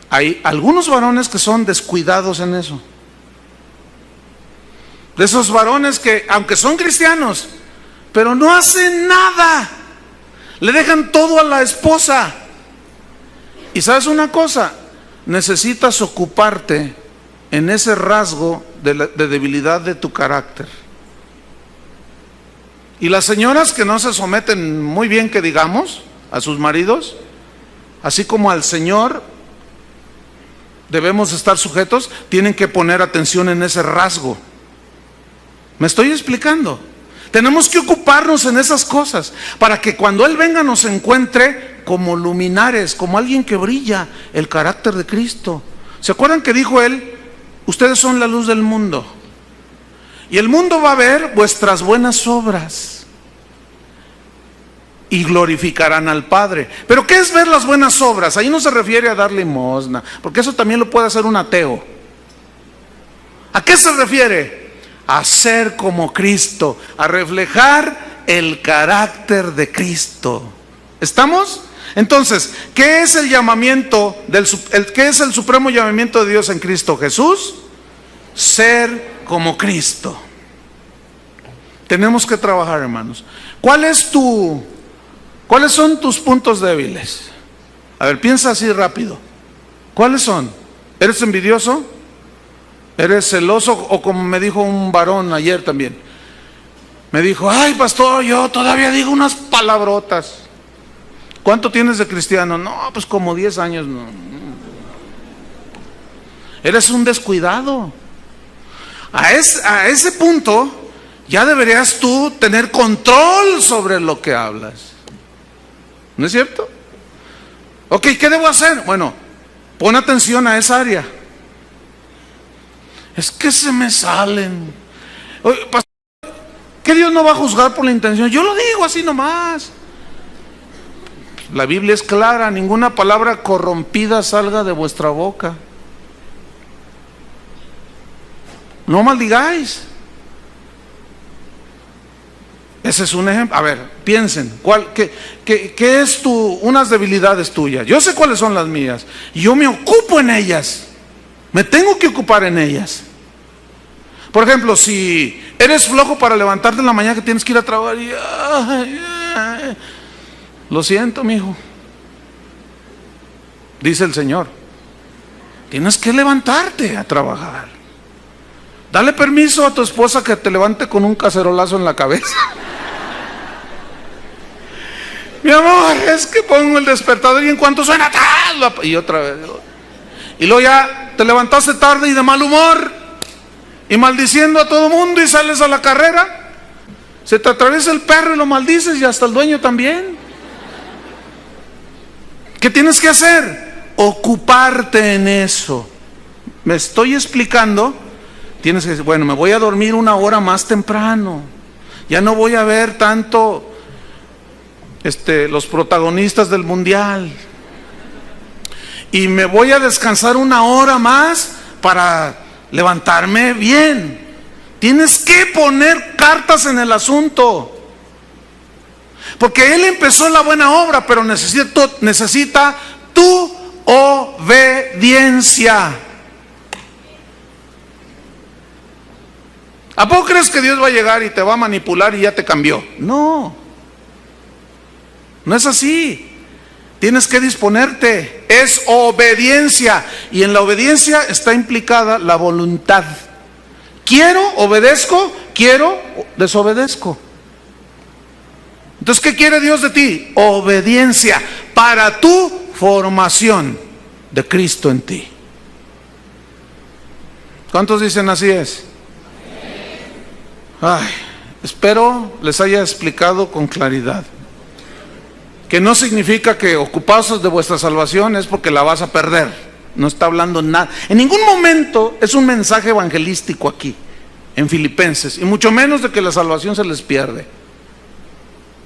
hay algunos varones que son descuidados en eso. De esos varones que, aunque son cristianos, pero no hacen nada, le dejan todo a la esposa. Y sabes una cosa, necesitas ocuparte en ese rasgo de debilidad de tu carácter. Y las señoras que no se someten muy bien, que digamos, a sus maridos, así como al Señor debemos estar sujetos, tienen que poner atención en ese rasgo. ¿Me estoy explicando? Tenemos que ocuparnos en esas cosas para que cuando Él venga nos encuentre como luminares, como alguien que brilla el carácter de Cristo. ¿Se acuerdan que dijo Él? Ustedes son la luz del mundo. Y el mundo va a ver vuestras buenas obras y glorificarán al Padre. ¿Pero qué es ver las buenas obras? Ahí no se refiere a dar limosna, porque eso también lo puede hacer un ateo. ¿A qué se refiere? A ser como Cristo, a reflejar el carácter de Cristo. ¿Estamos? Entonces, ¿qué es el llamamiento qué es el supremo llamamiento de Dios en Cristo Jesús? Ser como Cristo. Tenemos que trabajar, hermanos. ¿Cuáles son tus puntos débiles? A ver, piensa así rápido. ¿Cuáles son? ¿Eres envidioso? ¿Eres celoso? O como me dijo un varón ayer también, me dijo: ay, pastor, yo todavía digo unas palabrotas. ¿Cuánto tienes de cristiano? No, pues como 10 años. No. Eres un descuidado. A ese punto ya deberías tú tener control sobre lo que hablas. ¿No es cierto? Ok, ¿qué debo hacer? Bueno, pon atención a esa área. Es que se me salen. Oye, pastor, ¿que Dios no va a juzgar por la intención? Yo lo digo así nomás. La Biblia es clara: ninguna palabra corrompida salga de vuestra boca. No maldigáis. Ese es un ejemplo. A ver, piensen, ¿qué es unas debilidades tuyas? Yo sé cuáles son las mías. Y yo me ocupo en ellas. Me tengo que ocupar en ellas. Por ejemplo, si eres flojo para levantarte en la mañana que tienes que ir a trabajar y... lo siento, mijo. Dice el Señor, tienes que levantarte a trabajar. Dale permiso a tu esposa que te levante con un cacerolazo en la cabeza. Mi amor, es que pongo el despertador y en cuanto suena, y otra vez. Y luego ya te levantaste tarde y de mal humor y maldiciendo a todo mundo y sales a la carrera. Se te atraviesa el perro y lo maldices, y hasta el dueño también. ¿Qué tienes que hacer? Ocuparte en eso. ¿Me estoy explicando? Tienes que decir: bueno, me voy a dormir 1 hora más temprano. Ya no voy a ver tanto los protagonistas del mundial. Y me voy a descansar 1 hora más para levantarme bien. Tienes que poner cartas en el asunto. Porque Él empezó la buena obra, pero necesita tu obediencia. ¿A poco crees que Dios va a llegar y te va a manipular y ya te cambió? No, no es así. Tienes que disponerte, es obediencia, y en la obediencia está implicada la voluntad. Quiero, obedezco; quiero, desobedezco. Entonces, ¿qué quiere Dios de ti? Obediencia para tu formación de Cristo en ti. ¿Cuántos dicen así es? Ay, espero les haya explicado con claridad. Que no significa que ocupados de vuestra salvación es porque la vas a perder. No está hablando nada. En ningún momento es un mensaje evangelístico aquí, en Filipenses, y mucho menos de que la salvación se les pierde.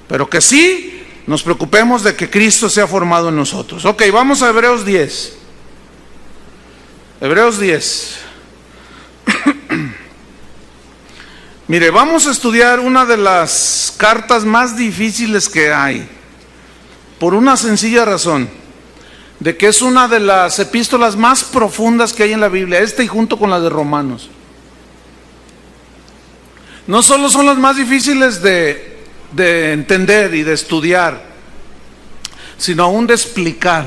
Pero que sí nos preocupemos de que Cristo sea formado en nosotros. Ok, vamos a Hebreos 10. Hebreos 10. Mire, vamos a estudiar una de las cartas más difíciles que hay. Por una sencilla razón, de que es una de las epístolas más profundas que hay en la Biblia, y junto con la de Romanos. No solo son las más difíciles de entender y de estudiar, sino aún de explicar,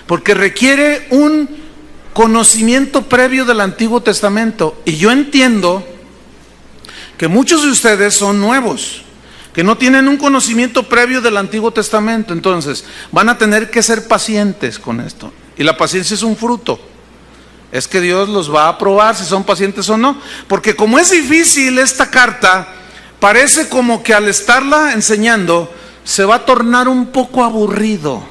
porque requiere un conocimiento previo del Antiguo Testamento. Y yo entiendo que muchos de ustedes son nuevos, que no tienen un conocimiento previo del Antiguo Testamento. Entonces van a tener que ser pacientes con esto, y la paciencia es un fruto. Es que Dios los va a probar si son pacientes o no, porque como es difícil esta carta, parece como que al estarla enseñando se va a tornar un poco aburrido,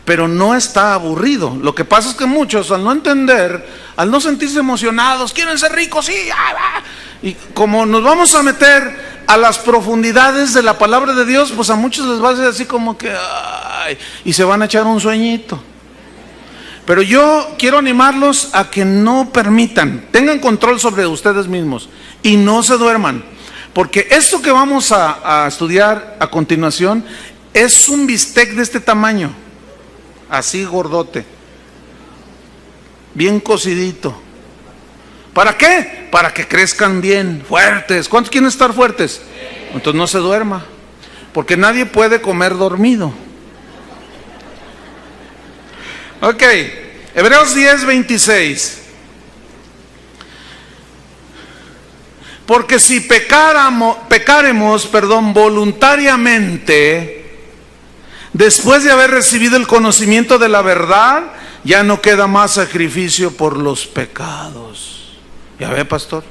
pero no está aburrido. Lo que pasa es que muchos, al no entender, al no sentirse emocionados, quieren ser ricos, sí, y como nos vamos a meter a las profundidades de la palabra de Dios, pues a muchos les va a ser así como que y se van a echar un sueñito. Pero yo quiero animarlos a que no permitan, tengan control sobre ustedes mismos y no se duerman, porque esto que vamos a estudiar a continuación es un bistec de este tamaño, así gordote, bien cocidito. ¿Para qué? Para que crezcan bien, fuertes. ¿Cuántos quieren estar fuertes? Entonces no se duerma, porque nadie puede comer dormido. Ok, Hebreos 10, 26. Porque si pecaremos voluntariamente, después de haber recibido el conocimiento de la verdad, ya no queda más sacrificio por los pecados. ¿Ya ve, pastor?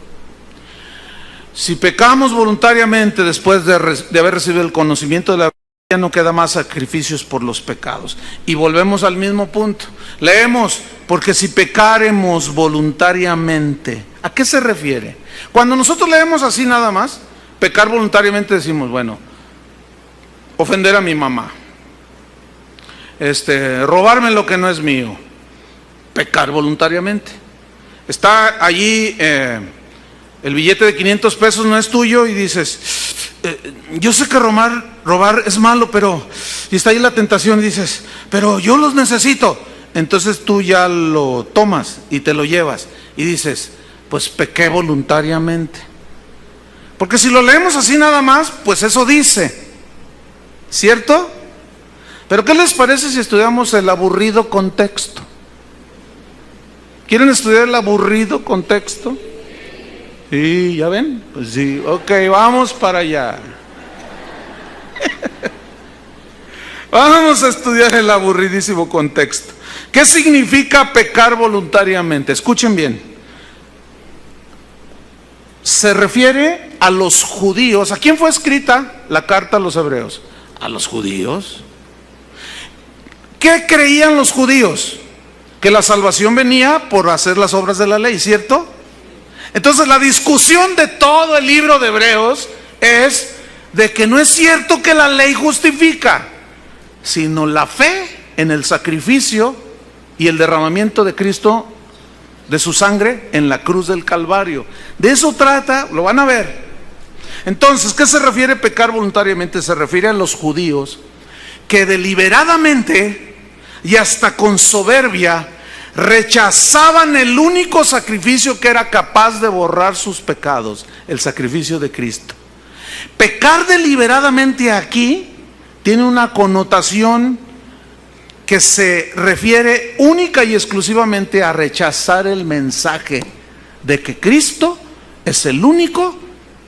Si pecamos voluntariamente después de haber recibido el conocimiento de la verdad, ya no queda más sacrificios por los pecados. Y volvemos al mismo punto. Leemos, porque si pecaremos voluntariamente, ¿a qué se refiere? Cuando nosotros leemos así nada más, pecar voluntariamente, decimos, bueno, ofender a mi mamá, robarme lo que no es mío, pecar voluntariamente. Está allí el billete de 500 pesos no es tuyo y dices, yo sé que robar es malo, pero, y está ahí la tentación y dices, pero yo los necesito. Entonces tú ya lo tomas y te lo llevas y dices, pues pequé voluntariamente. Porque si lo leemos así nada más, pues eso dice, ¿cierto? Pero ¿qué les parece si estudiamos el aburrido contexto? ¿Quieren estudiar el aburrido contexto? Sí, ¿ya ven? Pues sí, ok, vamos para allá. Vamos a estudiar el aburridísimo contexto. ¿Qué significa pecar voluntariamente? Escuchen bien. Se refiere a los judíos. ¿A quién fue escrita la carta a los hebreos? A los judíos. ¿Qué creían los judíos? Que la salvación venía por hacer las obras de la ley, ¿cierto? Entonces la discusión de todo el libro de Hebreos es de que no es cierto que la ley justifica, sino la fe en el sacrificio y el derramamiento de Cristo, de su sangre en la cruz del Calvario. De eso trata, lo van a ver. Entonces, ¿qué se refiere a pecar voluntariamente? Se refiere a los judíos que deliberadamente y hasta con soberbia rechazaban el único sacrificio que era capaz de borrar sus pecados, el sacrificio de Cristo. Pecar deliberadamente aquí tiene una connotación que se refiere única y exclusivamente a rechazar el mensaje de que Cristo es el único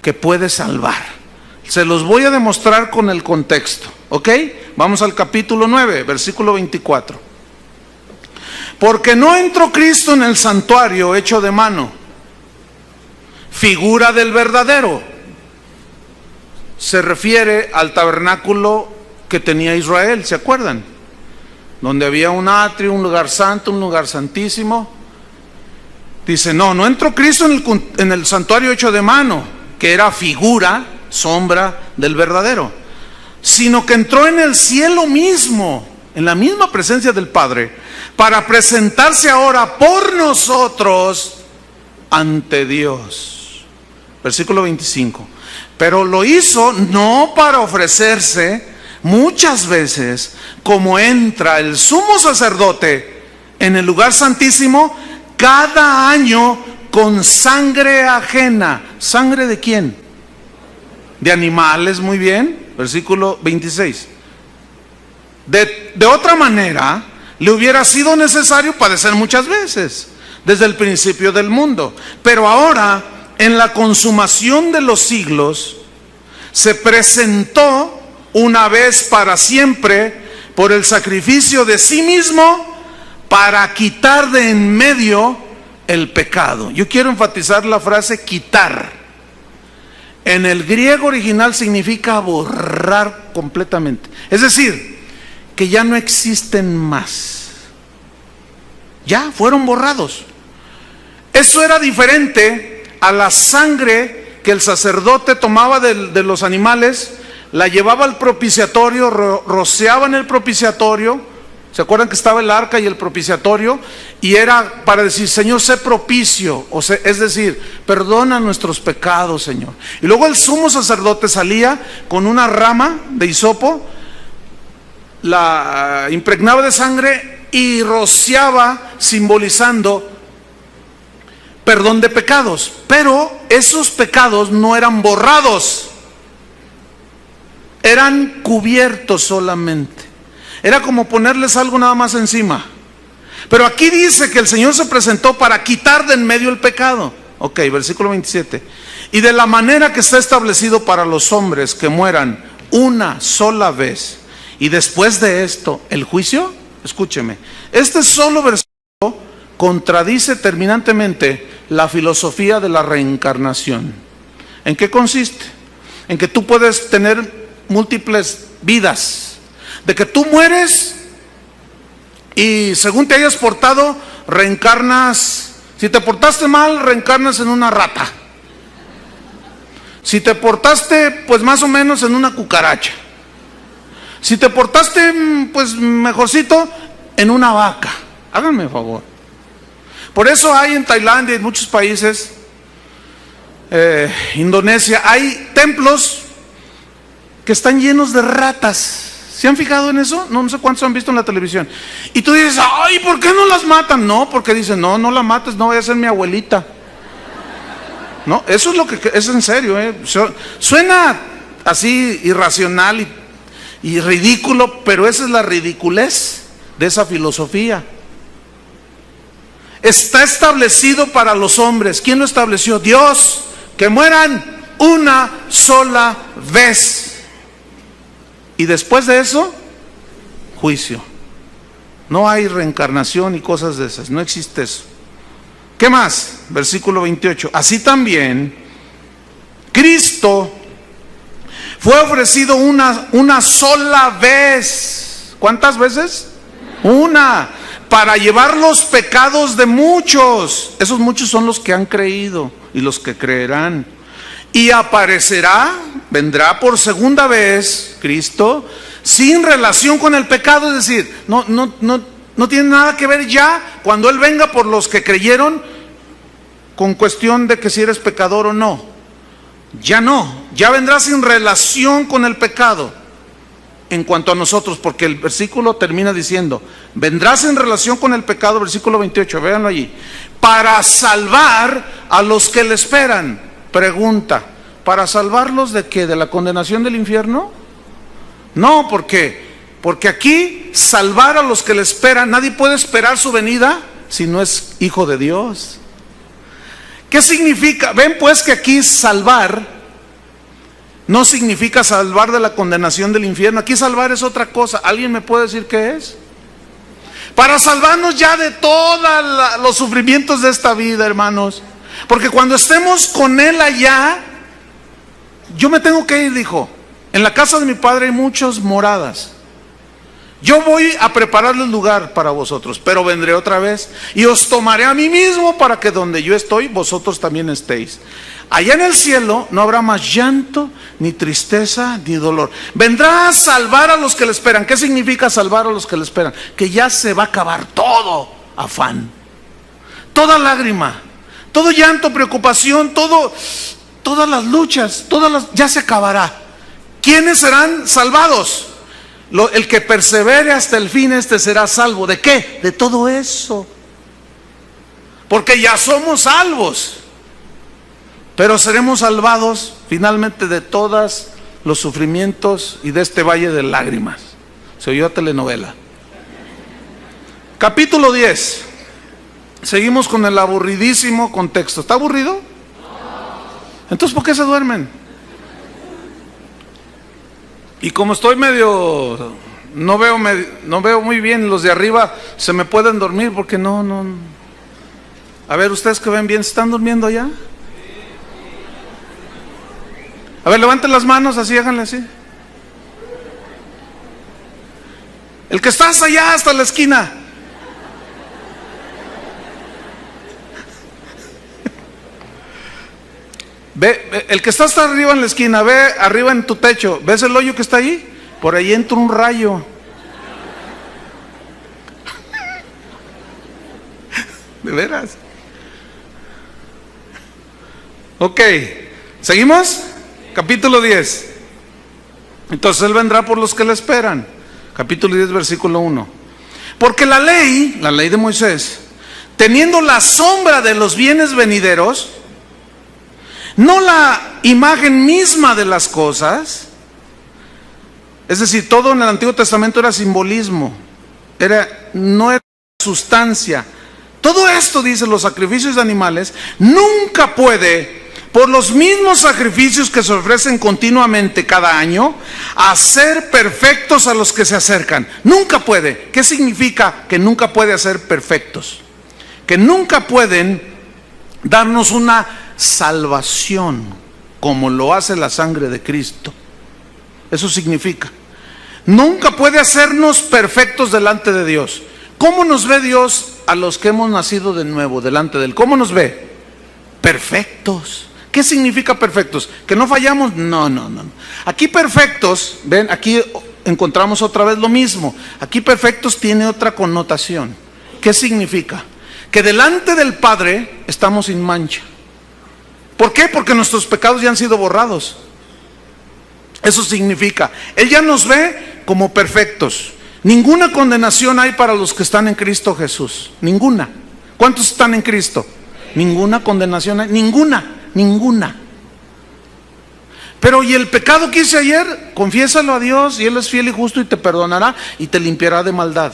que puede salvar. Se los voy a demostrar con el contexto, ¿ok? Vamos al capítulo 9, versículo 24. Porque no entró Cristo en el santuario hecho de mano, figura del verdadero. Se refiere al tabernáculo que tenía Israel, ¿se acuerdan? Donde había un atrio, un lugar santo, un lugar santísimo. Dice, no entró Cristo en el santuario hecho de mano, que era figura, sombra del verdadero, sino que entró en el cielo mismo, en la misma presencia del Padre, para presentarse ahora por nosotros ante Dios. Versículo 25. Pero lo hizo no para ofrecerse muchas veces, como entra el sumo sacerdote en el lugar santísimo cada año con sangre ajena. ¿Sangre de quién? De animales, muy bien. Versículo 26. De otra manera, le hubiera sido necesario padecer muchas veces, desde el principio del mundo. Pero ahora, en la consumación de los siglos, se presentó una vez para siempre por el sacrificio de sí mismo para quitar de en medio el pecado. Yo quiero enfatizar la frase quitar. En el griego original significa borrar completamente. Es decir, que ya no existen más. Ya fueron borrados. Eso era diferente a la sangre que el sacerdote tomaba de los animales, la llevaba al propiciatorio, rociaba en el propiciatorio. ¿Se acuerdan que estaba el arca y el propiciatorio? Y era para decir, Señor, sé propicio, es decir, perdona nuestros pecados, Señor. Y luego el sumo sacerdote salía con una rama de hisopo, la impregnaba de sangre y rociaba, simbolizando perdón de pecados. Pero esos pecados no eran borrados, eran cubiertos solamente. Era como ponerles algo nada más encima. Pero aquí dice que el Señor se presentó para quitar de en medio el pecado. Ok, versículo 27. Y de la manera que está establecido para los hombres que mueran una sola vez, y después de esto el juicio. Escúcheme, este solo versículo contradice terminantemente la filosofía de la reencarnación. ¿En qué consiste? En que tú puedes tener múltiples vidas, de que tú mueres y según te hayas portado reencarnas. Si te portaste mal, reencarnas en una rata. Si te portaste pues más o menos, en una cucaracha. Si te portaste pues mejorcito, en una vaca. Háganme el favor. Por eso hay en Tailandia y en muchos países, Indonesia, hay templos que están llenos de ratas. ¿Se han fijado en eso? No sé cuántos han visto en la televisión. Y tú dices, ay, ¿por qué no las matan? No, porque dicen, no la mates, no vaya a ser mi abuelita. No, eso es lo que es en serio, Suena así irracional y ridículo, pero esa es la ridiculez de esa filosofía. Está establecido para los hombres. ¿Quién lo estableció? Dios. Que mueran una sola vez. Y después de eso, juicio. No hay reencarnación y cosas de esas. No existe eso. ¿Qué más? Versículo 28. Así también, Cristo fue ofrecido una sola vez. ¿Cuántas veces? Una. Para llevar los pecados de muchos. Esos muchos son los que han creído y los que creerán. Y aparecerá, vendrá por segunda vez Cristo, sin relación con el pecado. Es decir, no tiene nada que ver ya cuando Él venga por los que creyeron con cuestión de que si eres pecador o no. Ya no, ya vendrá sin relación con el pecado. en cuanto a nosotros, porque el versículo termina diciendo, vendrás en relación con el pecado, versículo 28, véanlo allí, para salvar a los que le esperan. Pregunta, ¿para salvarlos de qué? ¿De la condenación del infierno? No, porque aquí salvar a los que le esperan, nadie puede esperar su venida si no es hijo de Dios. ¿Qué significa? Ven pues que aquí salvar no significa salvar de la condenación del infierno. Aquí salvar es otra cosa. ¿Alguien me puede decir qué es? Para salvarnos ya de todos los sufrimientos de esta vida, hermanos. Porque cuando estemos con Él allá, yo me tengo que ir, dijo. En la casa de mi Padre hay muchas moradas. Yo voy a prepararles lugar para vosotros, pero vendré otra vez y os tomaré a mí mismo para que donde yo estoy, vosotros también estéis. Allá en el cielo no habrá más llanto, ni tristeza, ni dolor. Vendrá a salvar a los que le esperan. ¿Qué significa salvar a los que le esperan? Que ya se va a acabar todo afán, toda lágrima, todo llanto, preocupación, todas las luchas, ya se acabará. ¿Quiénes serán salvados? El que persevere hasta el fin, este será salvo. ¿De qué? De todo eso. Porque ya somos salvos. Pero seremos salvados finalmente de todos los sufrimientos y de este valle de lágrimas. Se oyó telenovela. Capítulo 10. Seguimos con el aburridísimo contexto. ¿Está aburrido? Entonces, ¿por qué se duermen? Y como estoy medio, no veo muy bien, los de arriba se me pueden dormir porque no. A ver, ustedes que ven bien, ¿se están durmiendo ya? A ver, levanten las manos así, háganle así. El que estás allá hasta la esquina. Ve, el que está hasta arriba en la esquina, ve arriba en tu techo, ¿ves el hoyo que está ahí? Por ahí entra un rayo. ¿De veras? Ok, ¿seguimos? Capítulo 10. Entonces Él vendrá por los que le esperan. Capítulo 10, versículo 1. Porque la ley de Moisés, teniendo la sombra de los bienes venideros, no la imagen misma de las cosas, es decir, todo en el Antiguo Testamento era simbolismo, no era sustancia. Todo esto, dice, los sacrificios de animales, nunca puede, por los mismos sacrificios que se ofrecen continuamente cada año, hacer perfectos a los que se acercan. Nunca puede. ¿Qué significa que nunca puede hacer perfectos? Que nunca pueden darnos una salvación como lo hace la sangre de Cristo. Eso significa. Nunca puede hacernos perfectos delante de Dios. ¿Cómo nos ve Dios a los que hemos nacido de nuevo delante de Él? ¿Cómo nos ve? Perfectos. ¿Qué significa perfectos? ¿Que no fallamos? No. Aquí perfectos, ven, aquí encontramos otra vez lo mismo. Aquí perfectos tiene otra connotación. ¿Qué significa? Que delante del Padre estamos sin mancha. ¿Por qué? Porque nuestros pecados ya han sido borrados. Eso significa, Él ya nos ve como perfectos. Ninguna condenación hay para los que están en Cristo Jesús. Ninguna. ¿Cuántos están en Cristo? Ninguna condenación hay. Ninguna. Pero ¿y el pecado que hice ayer? Confiésalo a Dios y Él es fiel y justo y te perdonará y te limpiará de maldad.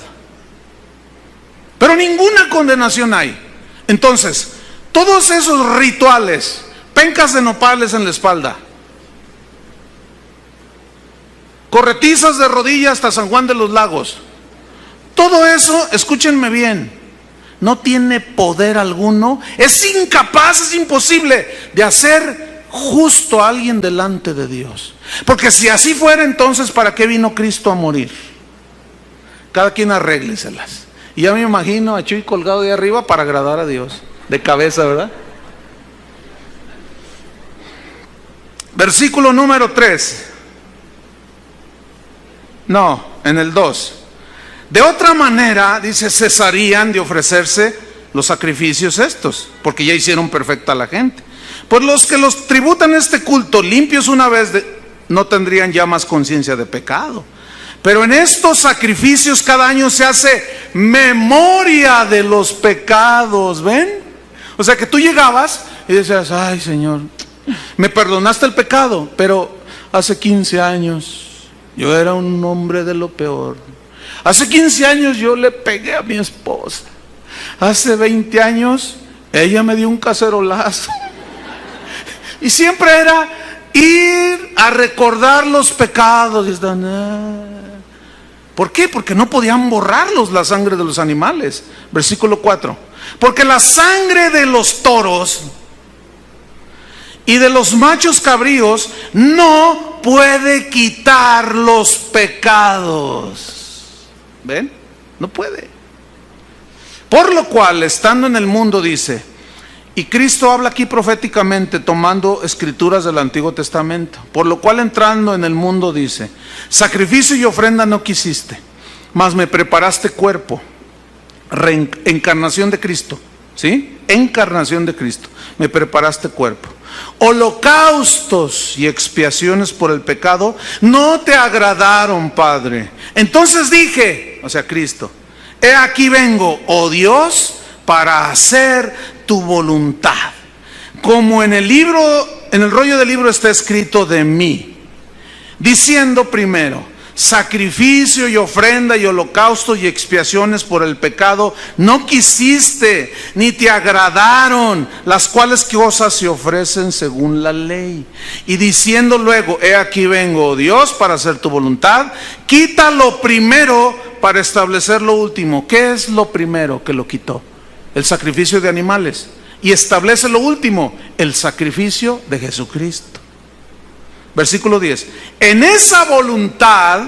Pero ninguna condenación hay. Entonces, todos esos rituales, pencas de nopales en la espalda, corretizas de rodillas hasta San Juan de los Lagos, todo eso, escúchenme bien, no tiene poder alguno, es incapaz, es imposible de hacer justo a alguien delante de Dios. Porque si así fuera, entonces ¿para qué vino Cristo a morir? Cada quien arrégleselas. Y ya me imagino a Chuy colgado de arriba para agradar a Dios, de cabeza, ¿verdad? Versículo número 3. No, en el 2. De otra manera, dice, cesarían de ofrecerse los sacrificios estos, porque ya hicieron perfecta a la gente. Pues los que los tributan este culto limpios una vez, no tendrían ya más conciencia de pecado. Pero en estos sacrificios cada año se hace memoria de los pecados, ¿ven? O sea que tú llegabas y decías, ay Señor, me perdonaste el pecado, pero hace 15 años yo era un hombre de lo peor. Hace 15 años yo le pegué a mi esposa. Hace 20 años ella me dio un cacerolazo. Y siempre era ir a recordar los pecados. ¿Por qué? Porque no podían borrarlos la sangre de los animales. Versículo 4. Porque la sangre de los toros y de los machos cabríos no puede quitar los pecados. ¿Ven? No puede. Por lo cual, estando en el mundo, dice, y Cristo habla aquí proféticamente tomando escrituras del Antiguo Testamento, por lo cual entrando en el mundo dice, sacrificio y ofrenda no quisiste, mas me preparaste cuerpo. Encarnación de Cristo, ¿sí? Encarnación de Cristo, me preparaste cuerpo. Holocaustos y expiaciones por el pecado no te agradaron, Padre. Entonces dije, o sea, Cristo, he aquí vengo, oh Dios, para hacer tu voluntad. Como en el libro, en el rollo del libro está escrito de mí, diciendo primero, sacrificio y ofrenda y holocausto y expiaciones por el pecado no quisiste, ni te agradaron, las cuales cosas se ofrecen según la ley. Y diciendo luego, he aquí vengo, oh Dios, para hacer tu voluntad, quita lo primero para establecer lo último. ¿Qué es lo primero que lo quitó? El sacrificio de animales. Y establece lo último, el sacrificio de Jesucristo. Versículo 10. En esa voluntad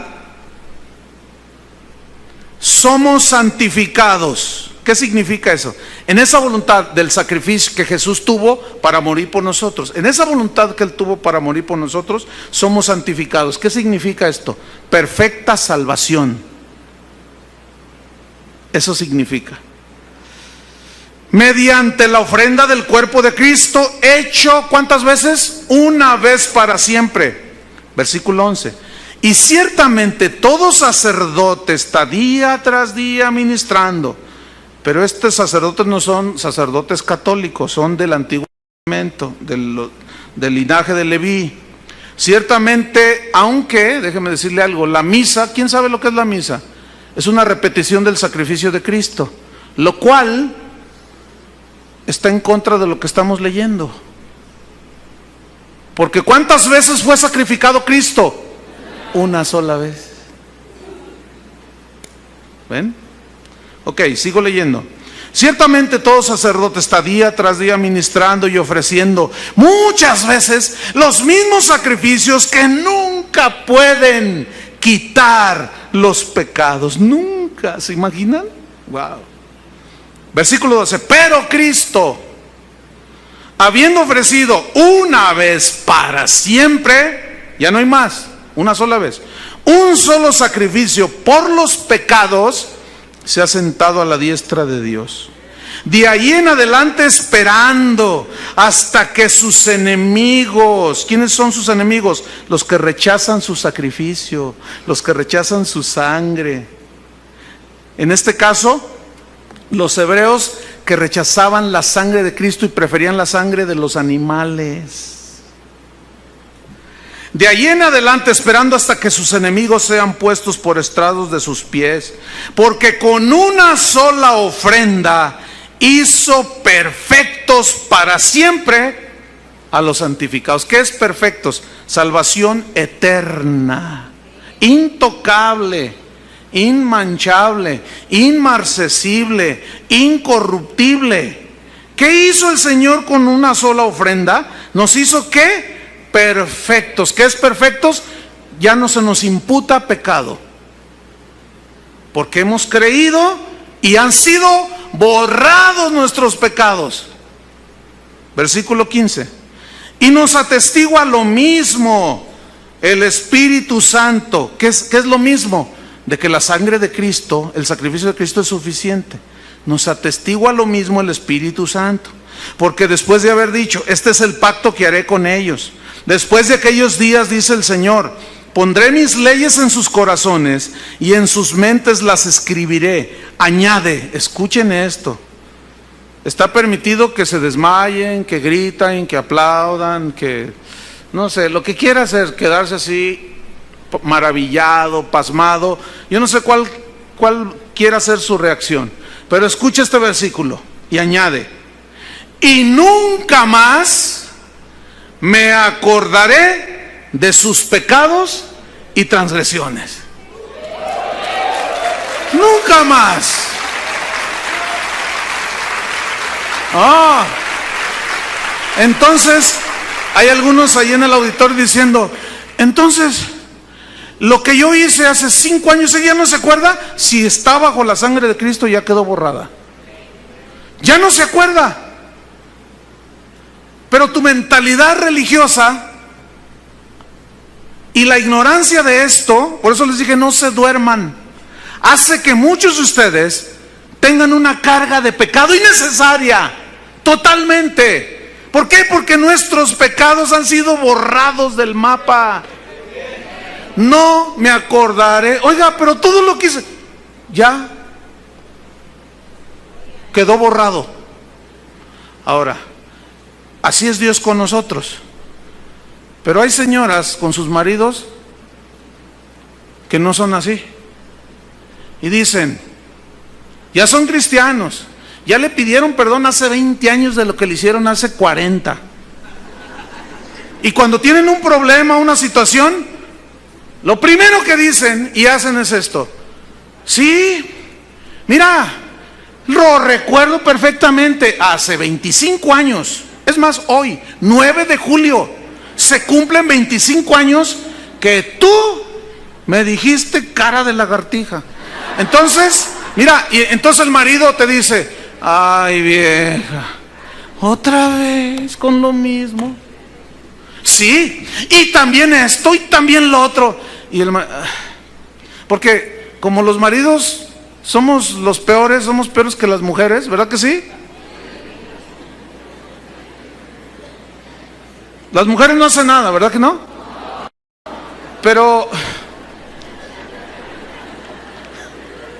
somos santificados. ¿Qué significa eso? En esa voluntad del sacrificio que Jesús tuvo para morir por nosotros. En esa voluntad que Él tuvo para morir por nosotros, somos santificados. ¿Qué significa esto? Perfecta salvación. Eso significa. Mediante la ofrenda del cuerpo de Cristo, hecho, ¿cuántas veces? Una vez para siempre. Versículo 11. Y ciertamente todo sacerdote está día tras día ministrando. Pero estos sacerdotes no son sacerdotes católicos, son del Antiguo Testamento, del linaje de Leví. Ciertamente, aunque, déjeme decirle algo, la misa, ¿quién sabe lo que es la misa? Es una repetición del sacrificio de Cristo, lo cual está en contra de lo que estamos leyendo. Porque ¿cuántas veces fue sacrificado Cristo? Una sola vez. ¿Ven? Ok, sigo leyendo. Ciertamente todo sacerdote está día tras día ministrando y ofreciendo muchas veces los mismos sacrificios que nunca pueden quitar los pecados. Nunca, ¿se imaginan? Wow. Versículo 12, pero Cristo, habiendo ofrecido una vez para siempre, ya no hay más, una sola vez, un solo sacrificio por los pecados, se ha sentado a la diestra de Dios. De ahí en adelante esperando hasta que sus enemigos, ¿quiénes son sus enemigos? Los que rechazan su sacrificio, los que rechazan su sangre. En este caso, los hebreos que rechazaban la sangre de Cristo y preferían la sangre de los animales. De ahí en adelante esperando hasta que sus enemigos sean puestos por estrados de sus pies, porque con una sola ofrenda hizo perfectos para siempre a los santificados. ¿Qué es perfectos? Salvación eterna, intocable, inmanchable, inmarcesible, incorruptible. ¿Qué hizo el Señor con una sola ofrenda? Nos hizo ¿qué? Perfectos. ¿Qué es perfectos? Ya no se nos imputa pecado, porque hemos creído y han sido borrados nuestros pecados. Versículo 15. Y nos atestigua lo mismo el Espíritu Santo. ¿Qué es lo mismo? De que la sangre de Cristo, el sacrificio de Cristo es suficiente. Nos atestigua lo mismo el Espíritu Santo. Porque después de haber dicho, este es el pacto que haré con ellos. Después de aquellos días, dice el Señor, Pondré mis leyes en sus corazones y en sus mentes las escribiré. Añade, escuchen esto. Está permitido que se desmayen, que griten, que aplaudan, que no sé, lo que quiera hacer, quedarse así maravillado, pasmado. Yo no sé cuál quiera ser su reacción, pero escucha este versículo y añade: y nunca más me acordaré de sus pecados y transgresiones. Nunca más. Entonces, hay algunos ahí en el auditorio diciendo: entonces, lo que yo hice hace 5 años, ¿ella no se acuerda? Si está bajo la sangre de Cristo, ya quedó borrada. Ya no se acuerda. Pero tu mentalidad religiosa y la ignorancia de esto, por eso les dije no se duerman, hace que muchos de ustedes tengan una carga de pecado innecesaria, totalmente. ¿Por qué? Porque nuestros pecados han sido borrados del mapa. No me acordaré. Oiga, pero todo lo que hice ya quedó borrado. Ahora, así es Dios con nosotros. Pero hay señoras con sus maridos que no son así. Y dicen, ya son cristianos, ya le pidieron perdón hace 20 años de lo que le hicieron hace 40. Y cuando tienen un problema, una situación, lo primero que dicen y hacen es esto: sí, mira, lo recuerdo perfectamente, hace 25 años, es más, hoy, 9 de julio, se cumplen 25 años que tú me dijiste cara de lagartija. Entonces, mira, y entonces el marido te dice: ay vieja, otra vez con lo mismo. Sí, y también esto y también lo otro. Y porque como los maridos somos los peores, somos peores que las mujeres, ¿verdad que sí? Las mujeres no hacen nada, ¿verdad que no? Pero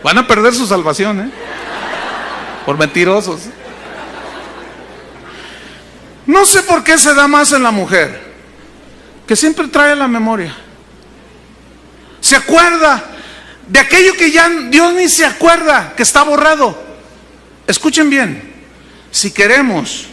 van a perder su salvación, por mentirosos. No sé por qué se da más en la mujer, que siempre trae a la memoria. Se acuerda de aquello que ya Dios ni se acuerda, que está borrado. Escuchen bien, si queremos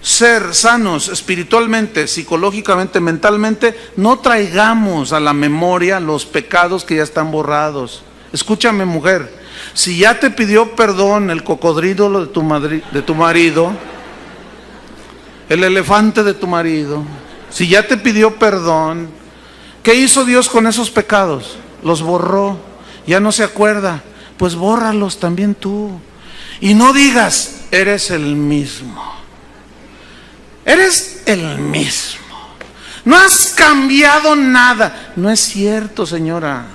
ser sanos espiritualmente, psicológicamente, mentalmente, no traigamos a la memoria los pecados que ya están borrados. Escúchame, mujer, si ya te pidió perdón el cocodrilo de tu marido, el elefante de tu marido, si ya te pidió perdón, ¿qué hizo Dios con esos pecados? Los borró, ya no se acuerda. Pues bórralos también tú. Y no digas, eres el mismo. Eres el mismo. No has cambiado nada. No es cierto, señora.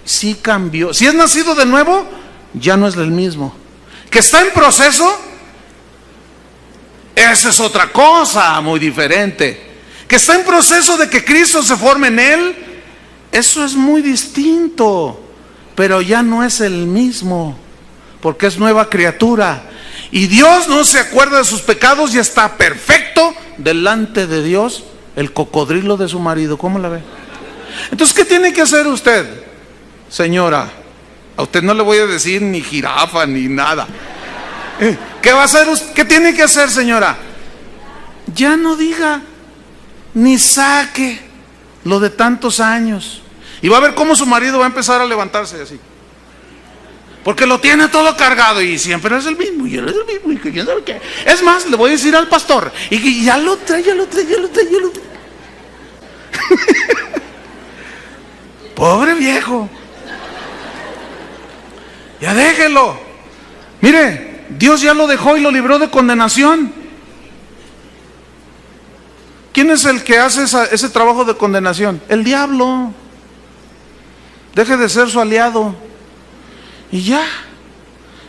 Sí cambió. Si es nacido de nuevo, ya no es el mismo. Que está en proceso, esa es otra cosa muy diferente. Que está en proceso de que Cristo se forme en él, eso es muy distinto. Pero ya no es el mismo, porque es nueva criatura. Y Dios no se acuerda de sus pecados y está perfecto delante de Dios, el cocodrilo de su marido. ¿Cómo la ve? Entonces, ¿qué tiene que hacer usted, señora? A usted no le voy a decir ni jirafa ni nada. ¿Qué va a hacer? ¿Qué tiene que hacer, señora? Ya no diga, ni saque lo de tantos años. Y va a ver cómo su marido va a empezar a levantarse así. Porque lo tiene todo cargado y siempre es el mismo, y él es el mismo, y que quién sabe qué. Es más, le voy a decir al pastor, y que ya lo trae. Pobre viejo. Ya déjelo. Mire, Dios ya lo dejó y lo libró de condenación. ¿Quién es el que hace ese trabajo de condenación? El diablo. Deje de ser su aliado. Y ya.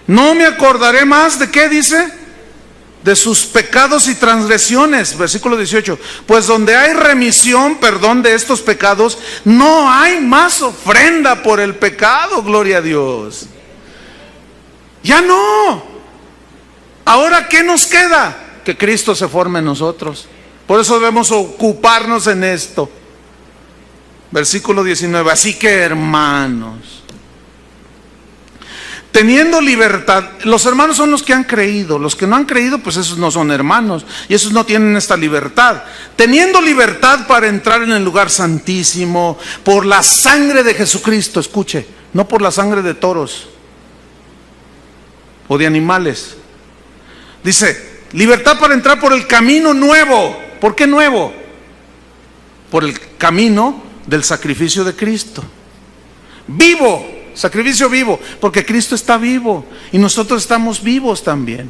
No me acordaré más de qué dice. de sus pecados y transgresiones. Versículo 18. Pues donde hay remisión, perdón de estos pecados, no hay más ofrenda por el pecado, gloria a Dios. Ya no. Ahora, ¿qué nos queda? Que Cristo se forme en nosotros. Por eso debemos ocuparnos en esto. Versículo 19. Así que, hermanos, teniendo libertad, los hermanos son los que han creído. Los que no han creído, pues esos no son hermanos, y esos no tienen esta libertad. Teniendo libertad para entrar en el lugar santísimo por la sangre de Jesucristo, escuche, no por la sangre de toros o de animales. Dice, libertad para entrar por el camino nuevo. ¿Por qué nuevo? Por el camino del sacrificio de Cristo. Vivo, sacrificio vivo, porque Cristo está vivo y nosotros estamos vivos también.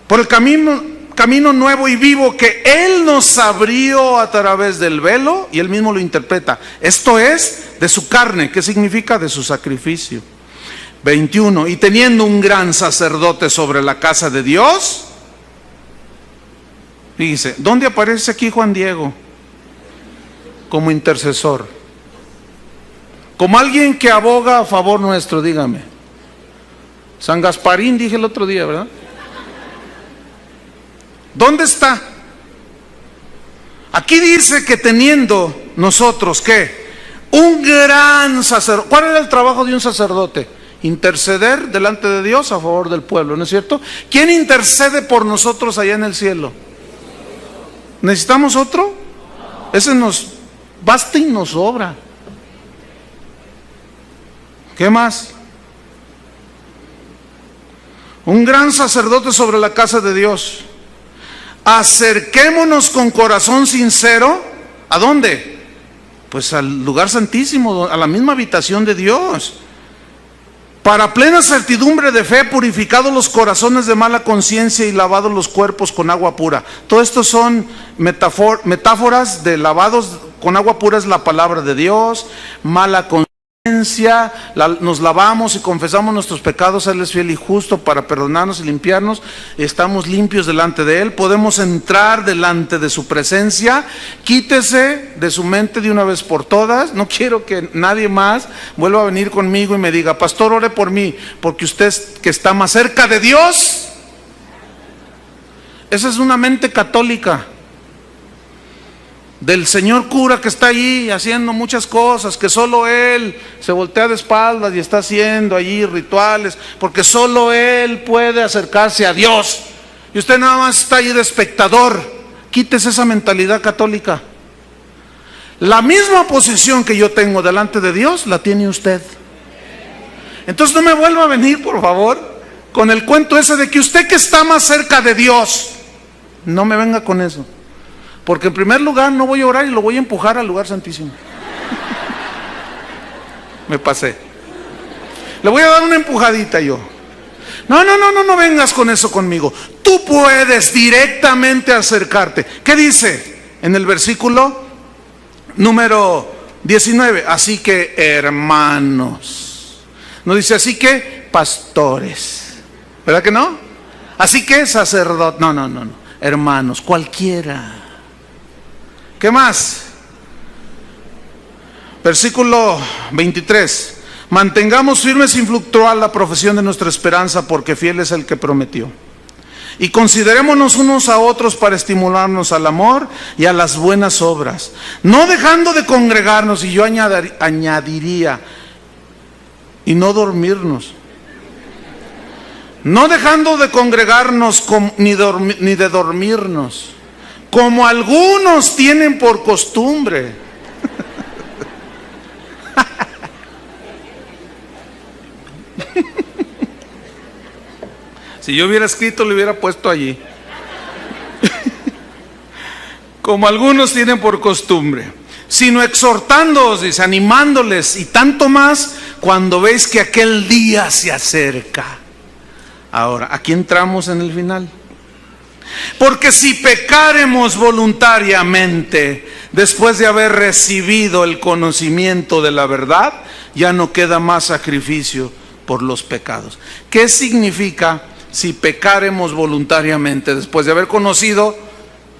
Por el camino nuevo y vivo que Él nos abrió a través del velo, y Él mismo lo interpreta. Esto es de su carne. ¿Qué significa? De su sacrificio. 21. Y teniendo un gran sacerdote sobre la casa de Dios. Dice, ¿dónde aparece aquí Juan Diego? Como intercesor, como alguien que aboga a favor nuestro, dígame. San Gasparín dije el otro día, ¿verdad? ¿Dónde está? Aquí dice que teniendo nosotros, ¿qué? Un gran sacerdote. ¿Cuál era el trabajo de un sacerdote? Interceder delante de Dios a favor del pueblo, ¿no es cierto? ¿Quién intercede por nosotros allá en el cielo? ¿Necesitamos otro? Ese nos basta y nos sobra. ¿Qué más? Un gran sacerdote sobre la casa de Dios. Acerquémonos con corazón sincero. ¿A dónde? Pues al lugar santísimo, a la misma habitación de Dios. Para plena certidumbre de fe, purificados los corazones de mala conciencia y lavados los cuerpos con agua pura. Todo esto son metáforas de lavados con agua pura. Es la palabra de Dios. Mala conciencia, nos lavamos y confesamos nuestros pecados. Él es fiel y justo para perdonarnos y limpiarnos. Estamos limpios delante de Él. Podemos entrar delante de su presencia. Quítese de su mente de una vez por todas. No quiero que nadie más vuelva a venir conmigo y me diga, pastor, ore por mí, porque usted que está más cerca de Dios. Esa es una mente católica del señor cura que está allí haciendo muchas cosas, que solo él se voltea de espaldas y está haciendo allí rituales, porque solo él puede acercarse a Dios, y usted nada más está allí de espectador. Quítese esa mentalidad católica. La misma posición que yo tengo delante de Dios, la tiene usted. Entonces no me vuelva a venir, por favor, con el cuento ese de que usted que está más cerca de Dios. No me venga con eso. Porque en primer lugar no voy a orar y lo voy a empujar al lugar santísimo. Me pasé. Le voy a dar una empujadita yo. No vengas con eso conmigo. Tú puedes directamente acercarte. ¿Qué dice en el versículo número 19? Así que hermanos. No dice así que pastores. ¿Verdad que no? Así que sacerdotes. No. Hermanos, cualquiera. ¿Qué más? Versículo 23. Mantengamos firme sin fluctuar la profesión de nuestra esperanza, porque fiel es el que prometió. Y considerémonos unos a otros para estimularnos al amor y a las buenas obras, no dejando de congregarnos, y yo añadiría, y no dormirnos. No dejando de congregarnos ni de dormirnos, como algunos tienen por costumbre. Si yo hubiera escrito, lo hubiera puesto allí. Como algunos tienen por costumbre, sino exhortándoos, dice, animándoles, y tanto más cuando veis que aquel día se acerca. Ahora, aquí entramos en el final. Porque si pecaremos voluntariamente después de haber recibido el conocimiento de la verdad, ya no queda más sacrificio por los pecados. ¿Qué significa si pecáremos voluntariamente después de haber conocido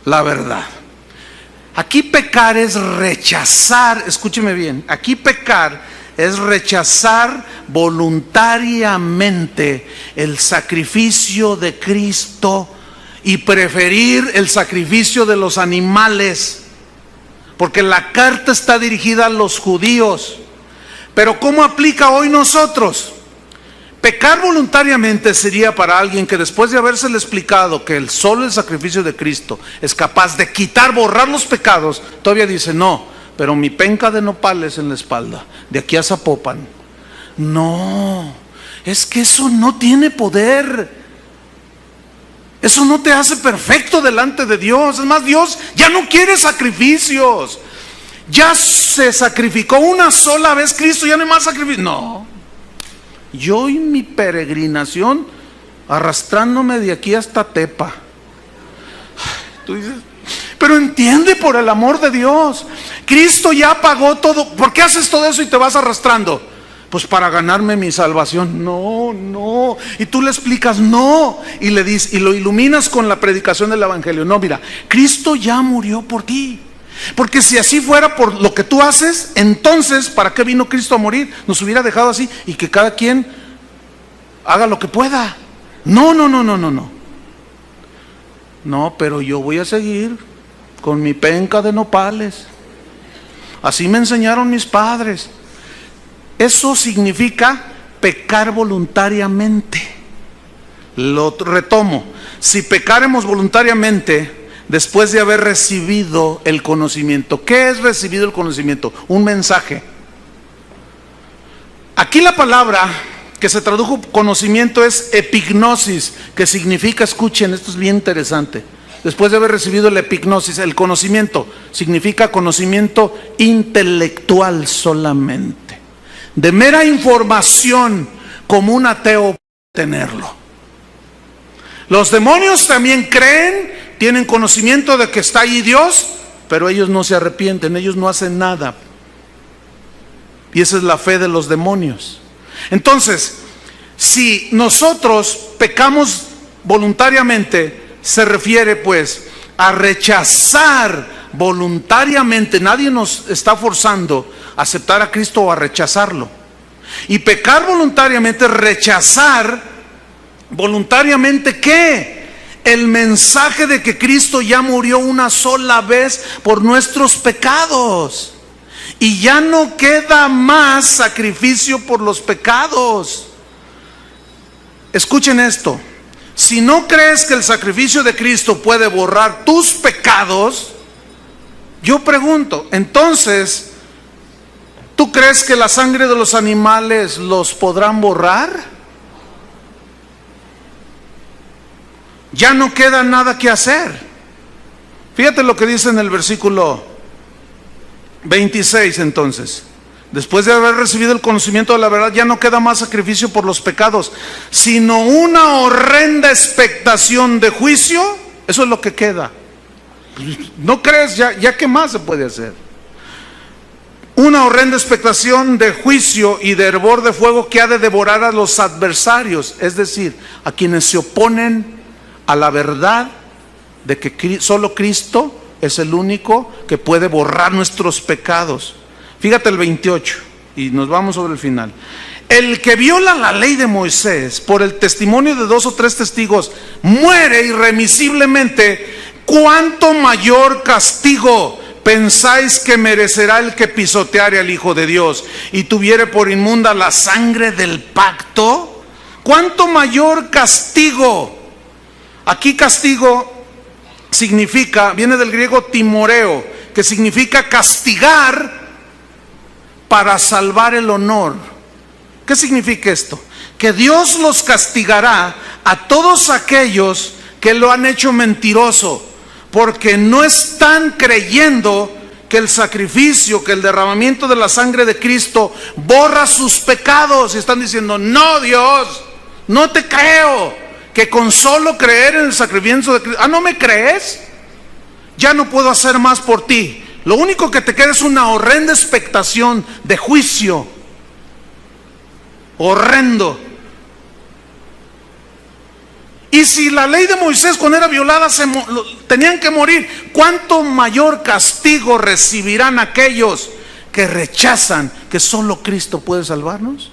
la verdad. Aquí pecar es rechazar, escúcheme bien, aquí pecar es rechazar voluntariamente el sacrificio de Cristo y preferir el sacrificio de los animales, porque la carta está dirigida a los judíos. Pero ¿cómo aplica hoy nosotros? Pecar voluntariamente sería para alguien que después de habérsele explicado que solo el sacrificio de Cristo es capaz de borrar los pecados, todavía dice, no, pero mi penca de nopales en la espalda, de aquí a Zapopan. No, es que eso no tiene poder. Eso no te hace perfecto delante de Dios. Es más, Dios ya no quiere sacrificios. Ya se sacrificó una sola vez Cristo, ya no hay más sacrificio. No. Yo y mi peregrinación arrastrándome de aquí hasta Tepa. Tú dices, pero entiende, por el amor de Dios, Cristo ya pagó todo. ¿Por qué haces todo eso y te vas arrastrando? Pues para ganarme mi salvación. No, no. Y tú le explicas, no. Y le dices, y lo iluminas con la predicación del evangelio. No, mira, Cristo ya murió por ti. Porque si así fuera por lo que tú haces, entonces ¿para qué vino Cristo a morir? Nos hubiera dejado así y que cada quien haga lo que pueda. No, no, no, no, no, no. No, pero yo voy a seguir con mi penca de nopales. Así me enseñaron mis padres. Eso significa pecar voluntariamente. Lo retomo. Si pecáremos voluntariamente después de haber recibido el conocimiento. ¿Qué es recibido el conocimiento? Un mensaje. Aquí la palabra que se tradujo conocimiento es epignosis, que significa, escuchen, esto es bien interesante. Después de haber recibido el epignosis, el conocimiento, significa conocimiento intelectual solamente. De mera información, como un ateo puede tenerlo. Los demonios también creen, tienen conocimiento de que está ahí Dios, pero ellos no se arrepienten, ellos no hacen nada. Y esa es la fe de los demonios. Entonces, si nosotros pecamos voluntariamente, se refiere pues a rechazar voluntariamente. Nadie nos está forzando a aceptar a Cristo o a rechazarlo. Y pecar voluntariamente, rechazar voluntariamente, ¿qué? El mensaje de que Cristo ya murió una sola vez por nuestros pecados y ya no queda más sacrificio por los pecados. Escuchen esto: si no crees que el sacrificio de Cristo puede borrar tus pecados, yo pregunto, entonces, ¿tú crees que la sangre de los animales los podrán borrar? Ya no queda nada que hacer. Fíjate lo que dice en el versículo 26 entonces. Después de haber recibido el conocimiento de la verdad, ya no queda más sacrificio por los pecados, sino una horrenda expectación de juicio. Eso es lo que queda. ¿No crees? Ya qué más se puede hacer. Una horrenda expectación de juicio y de hervor de fuego que ha de devorar a los adversarios, es decir, a quienes se oponen a la verdad de que solo Cristo es el único que puede borrar nuestros pecados. Fíjate el 28 y nos vamos sobre el final. El que viola la ley de Moisés por el testimonio de 2 o 3 testigos muere irremisiblemente. ¿Cuánto mayor castigo pensáis que merecerá el que pisoteare al Hijo de Dios y tuviere por inmunda la sangre del pacto? ¿Cuánto mayor castigo? Aquí castigo significa, viene del griego timoreo, que significa castigar para salvar el honor. ¿Qué significa esto? Que Dios los castigará a todos aquellos que lo han hecho mentiroso, porque no están creyendo que el sacrificio, que el derramamiento de la sangre de Cristo borra sus pecados. Y están diciendo, no, Dios, no te creo. Que con solo creer en el sacrificio de Cristo, ¿no me crees? Ya no puedo hacer más por ti. Lo único que te queda es una horrenda expectación de juicio. Horrendo. Y si la ley de Moisés cuando era violada tenían que morir, ¿cuánto mayor castigo recibirán aquellos que rechazan que solo Cristo puede salvarnos?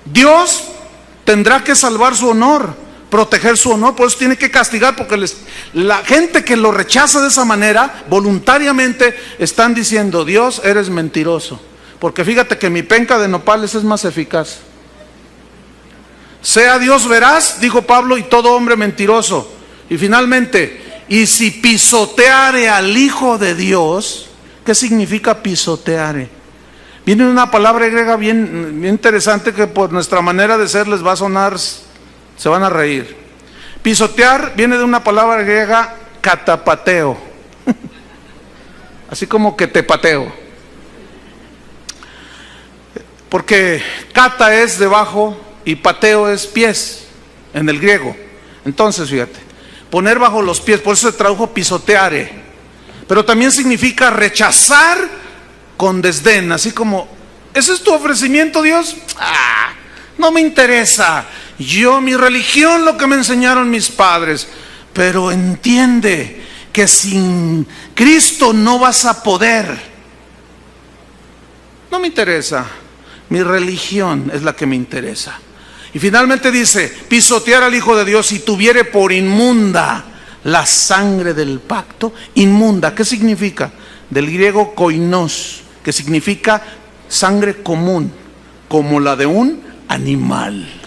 Dios tendrá que salvar su honor, proteger su honor, por eso tiene que castigar, porque la gente que lo rechaza de esa manera, voluntariamente están diciendo: Dios, eres mentiroso, porque fíjate que mi penca de nopales es más eficaz. Sea Dios veraz, dijo Pablo, y todo hombre mentiroso. Y finalmente, y si pisoteare al Hijo de Dios, ¿qué significa pisoteare? Viene una palabra griega bien interesante que por nuestra manera de ser les va a sonar, se van a reír. Pisotear viene de una palabra griega catapateo, así como que te pateo, porque cata es debajo y pateo es pies en el griego. Entonces fíjate, poner bajo los pies, por eso se tradujo pisoteare, pero también significa rechazar con desdén, así como: ¿ese es tu ofrecimiento, Dios? No me interesa. Mi religión, lo que me enseñaron mis padres. Pero entiende que sin Cristo no vas a poder. No me interesa. Mi religión es la que me interesa. Y finalmente dice: pisotear al Hijo de Dios, si tuviere por inmunda la sangre del pacto. Inmunda, ¿qué significa? Del griego koinos, que significa sangre común, como la de un animal.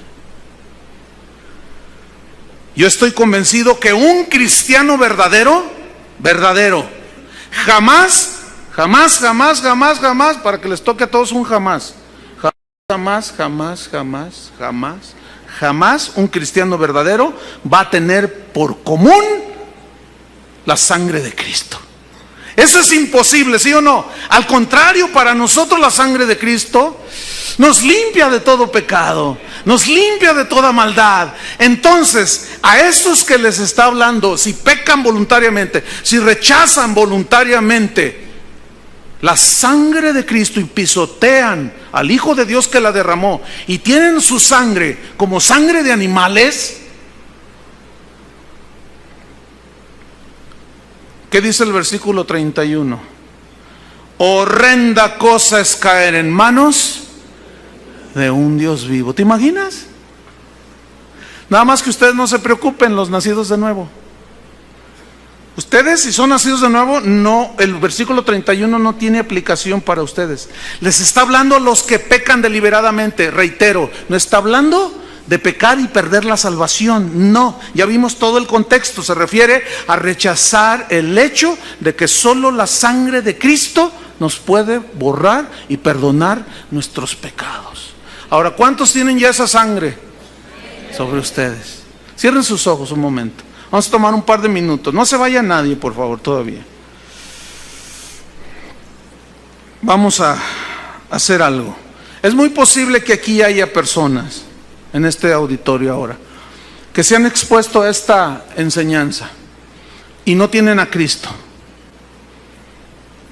Yo estoy convencido que un cristiano verdadero, jamás, para que les toque a todos un jamás un cristiano verdadero va a tener por común la sangre de Cristo. Eso es imposible, ¿sí o no? Al contrario, para nosotros la sangre de Cristo nos limpia de todo pecado, nos limpia de toda maldad. Entonces, a esos que les está hablando, si pecan voluntariamente, si rechazan voluntariamente la sangre de Cristo y pisotean al Hijo de Dios que la derramó, y tienen su sangre como sangre de animales, ¿qué dice el versículo 31? Horrenda cosa es caer en manos de un Dios vivo. ¿Te imaginas? Nada más que ustedes no se preocupen, los nacidos de nuevo. Ustedes, si son nacidos de nuevo, no, el versículo 31 no tiene aplicación para ustedes. Les está hablando a los que pecan deliberadamente. Reitero, no está hablando de pecar y perder la salvación. No, ya vimos todo el contexto. Se refiere a rechazar el hecho de que solo la sangre de Cristo nos puede borrar y perdonar nuestros pecados. Ahora, ¿cuántos tienen ya esa sangre sobre ustedes? Cierren sus ojos un momento. Vamos a tomar un par de minutos. No se vaya nadie, por favor, todavía. Vamos a hacer algo. Es muy posible que aquí haya personas en este auditorio ahora que se han expuesto a esta enseñanza y no tienen a Cristo,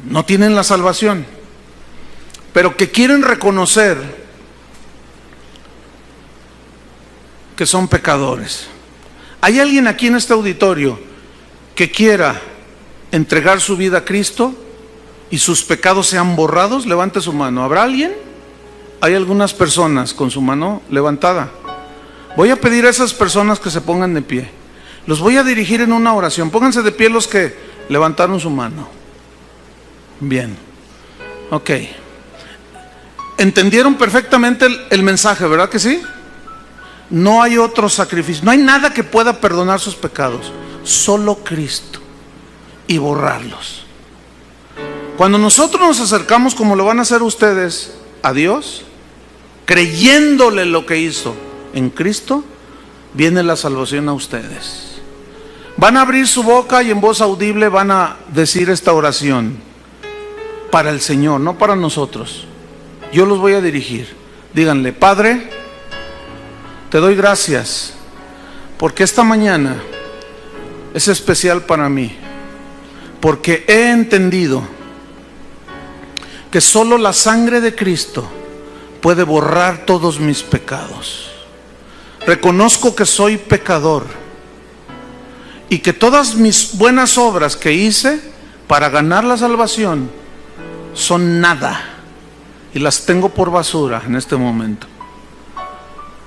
no tienen la salvación, pero que quieren reconocer que son pecadores. ¿Hay alguien aquí en este auditorio que quiera entregar su vida a Cristo y sus pecados sean borrados? Levante su mano. ¿Habrá alguien? Hay algunas personas con su mano levantada. Voy a pedir a esas personas que se pongan de pie. Los voy a dirigir en una oración. Pónganse de pie los que levantaron su mano. Bien. Ok. ¿Entendieron perfectamente el mensaje, verdad que sí? No hay otro sacrificio, no hay nada que pueda perdonar sus pecados, solo Cristo, y borrarlos. Cuando nosotros nos acercamos, como lo van a hacer ustedes, a Dios, creyéndole lo que hizo en Cristo, viene la salvación a ustedes. Van a abrir su boca y en voz audible van a decir esta oración para el Señor, no para nosotros. Yo los voy a dirigir. Díganle: Padre, te doy gracias porque esta mañana es especial para mí, porque he entendido que solo la sangre de Cristo puede borrar todos mis pecados. reconozco que soy pecador y que todas mis buenas obras que hice para ganar la salvación son nada y las tengo por basura en este momento.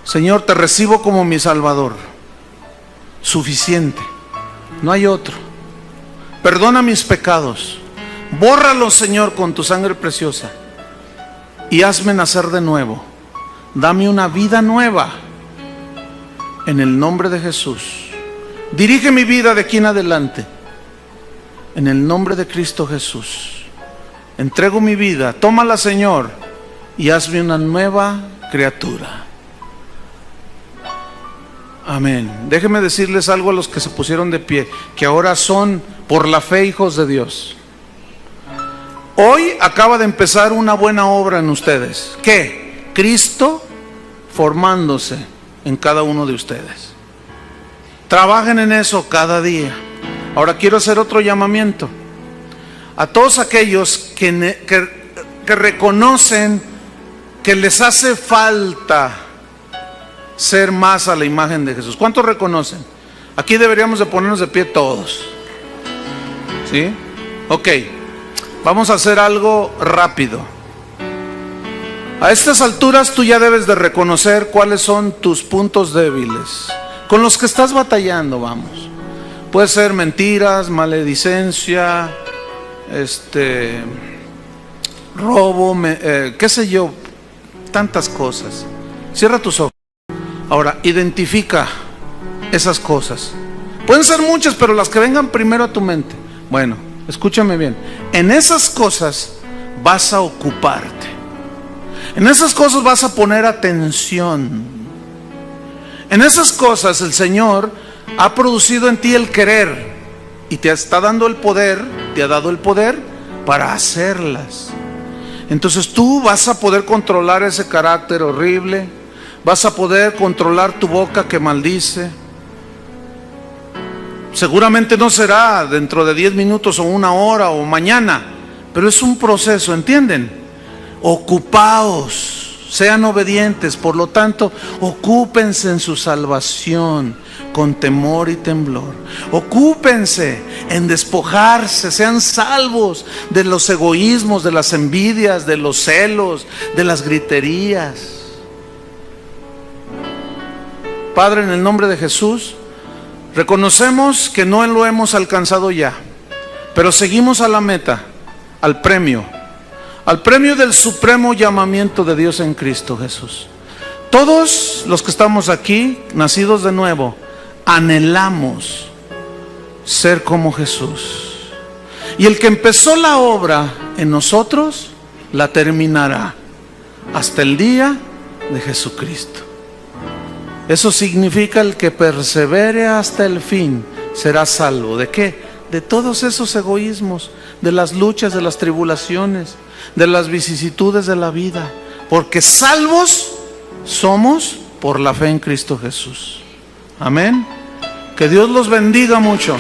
Señor, te recibo como mi Salvador, suficiente, no hay otro. Perdona mis pecados, bórralos, Señor, con tu sangre preciosa y hazme nacer de nuevo. Dame una vida nueva en el nombre de Jesús. Dirige mi vida de aquí en adelante en el nombre de Cristo Jesús. Entrego mi vida, tómala, Señor, y hazme una nueva criatura. Amén. Déjenme decirles algo a los que se pusieron de pie, que ahora son por la fe hijos de Dios. Hoy acaba de empezar una buena obra en ustedes. ¿Qué? Cristo formándose en cada uno de ustedes. Trabajen en eso cada día. Ahora quiero hacer otro llamamiento a todos aquellos que reconocen que les hace falta ser más a la imagen de Jesús. ¿Cuántos reconocen? Aquí deberíamos de ponernos de pie todos. ¿Sí? Ok. Vamos a hacer algo rápido. A estas alturas tú ya debes de reconocer cuáles son tus puntos débiles, con los que estás batallando, vamos. Puede ser mentiras, maledicencia, robo, qué sé yo, tantas cosas. Cierra tus ojos. Ahora, identifica esas cosas. Pueden ser muchas, pero las que vengan primero a tu mente. Bueno, escúchame bien. En esas cosas vas a ocuparte. En esas cosas vas a poner atención. En esas cosas el Señor ha producido en ti el querer y te está dando el poder, te ha dado el poder para hacerlas. Entonces tú vas a poder controlar ese carácter horrible, vas a poder controlar tu boca que maldice. Seguramente no será dentro de 10 minutos o una hora o mañana, pero es un proceso, ¿entienden? Ocupaos, sean obedientes, por lo tanto, ocúpense en su salvación con temor y temblor. Ocúpense en despojarse, sean salvos de los egoísmos, de las envidias, de los celos, de las griterías. Padre, en el nombre de Jesús, reconocemos que no lo hemos alcanzado ya, pero seguimos a la meta, al premio del supremo llamamiento de Dios en Cristo Jesús. Todos los que estamos aquí, nacidos de nuevo, anhelamos ser como Jesús. Y el que empezó la obra en nosotros, la terminará hasta el día de Jesucristo. Eso significa el que persevere hasta el fin será salvo. ¿De qué? De todos esos egoísmos, de las luchas, de las tribulaciones, de las vicisitudes de la vida. Porque salvos somos por la fe en Cristo Jesús. Amén. Que Dios los bendiga mucho.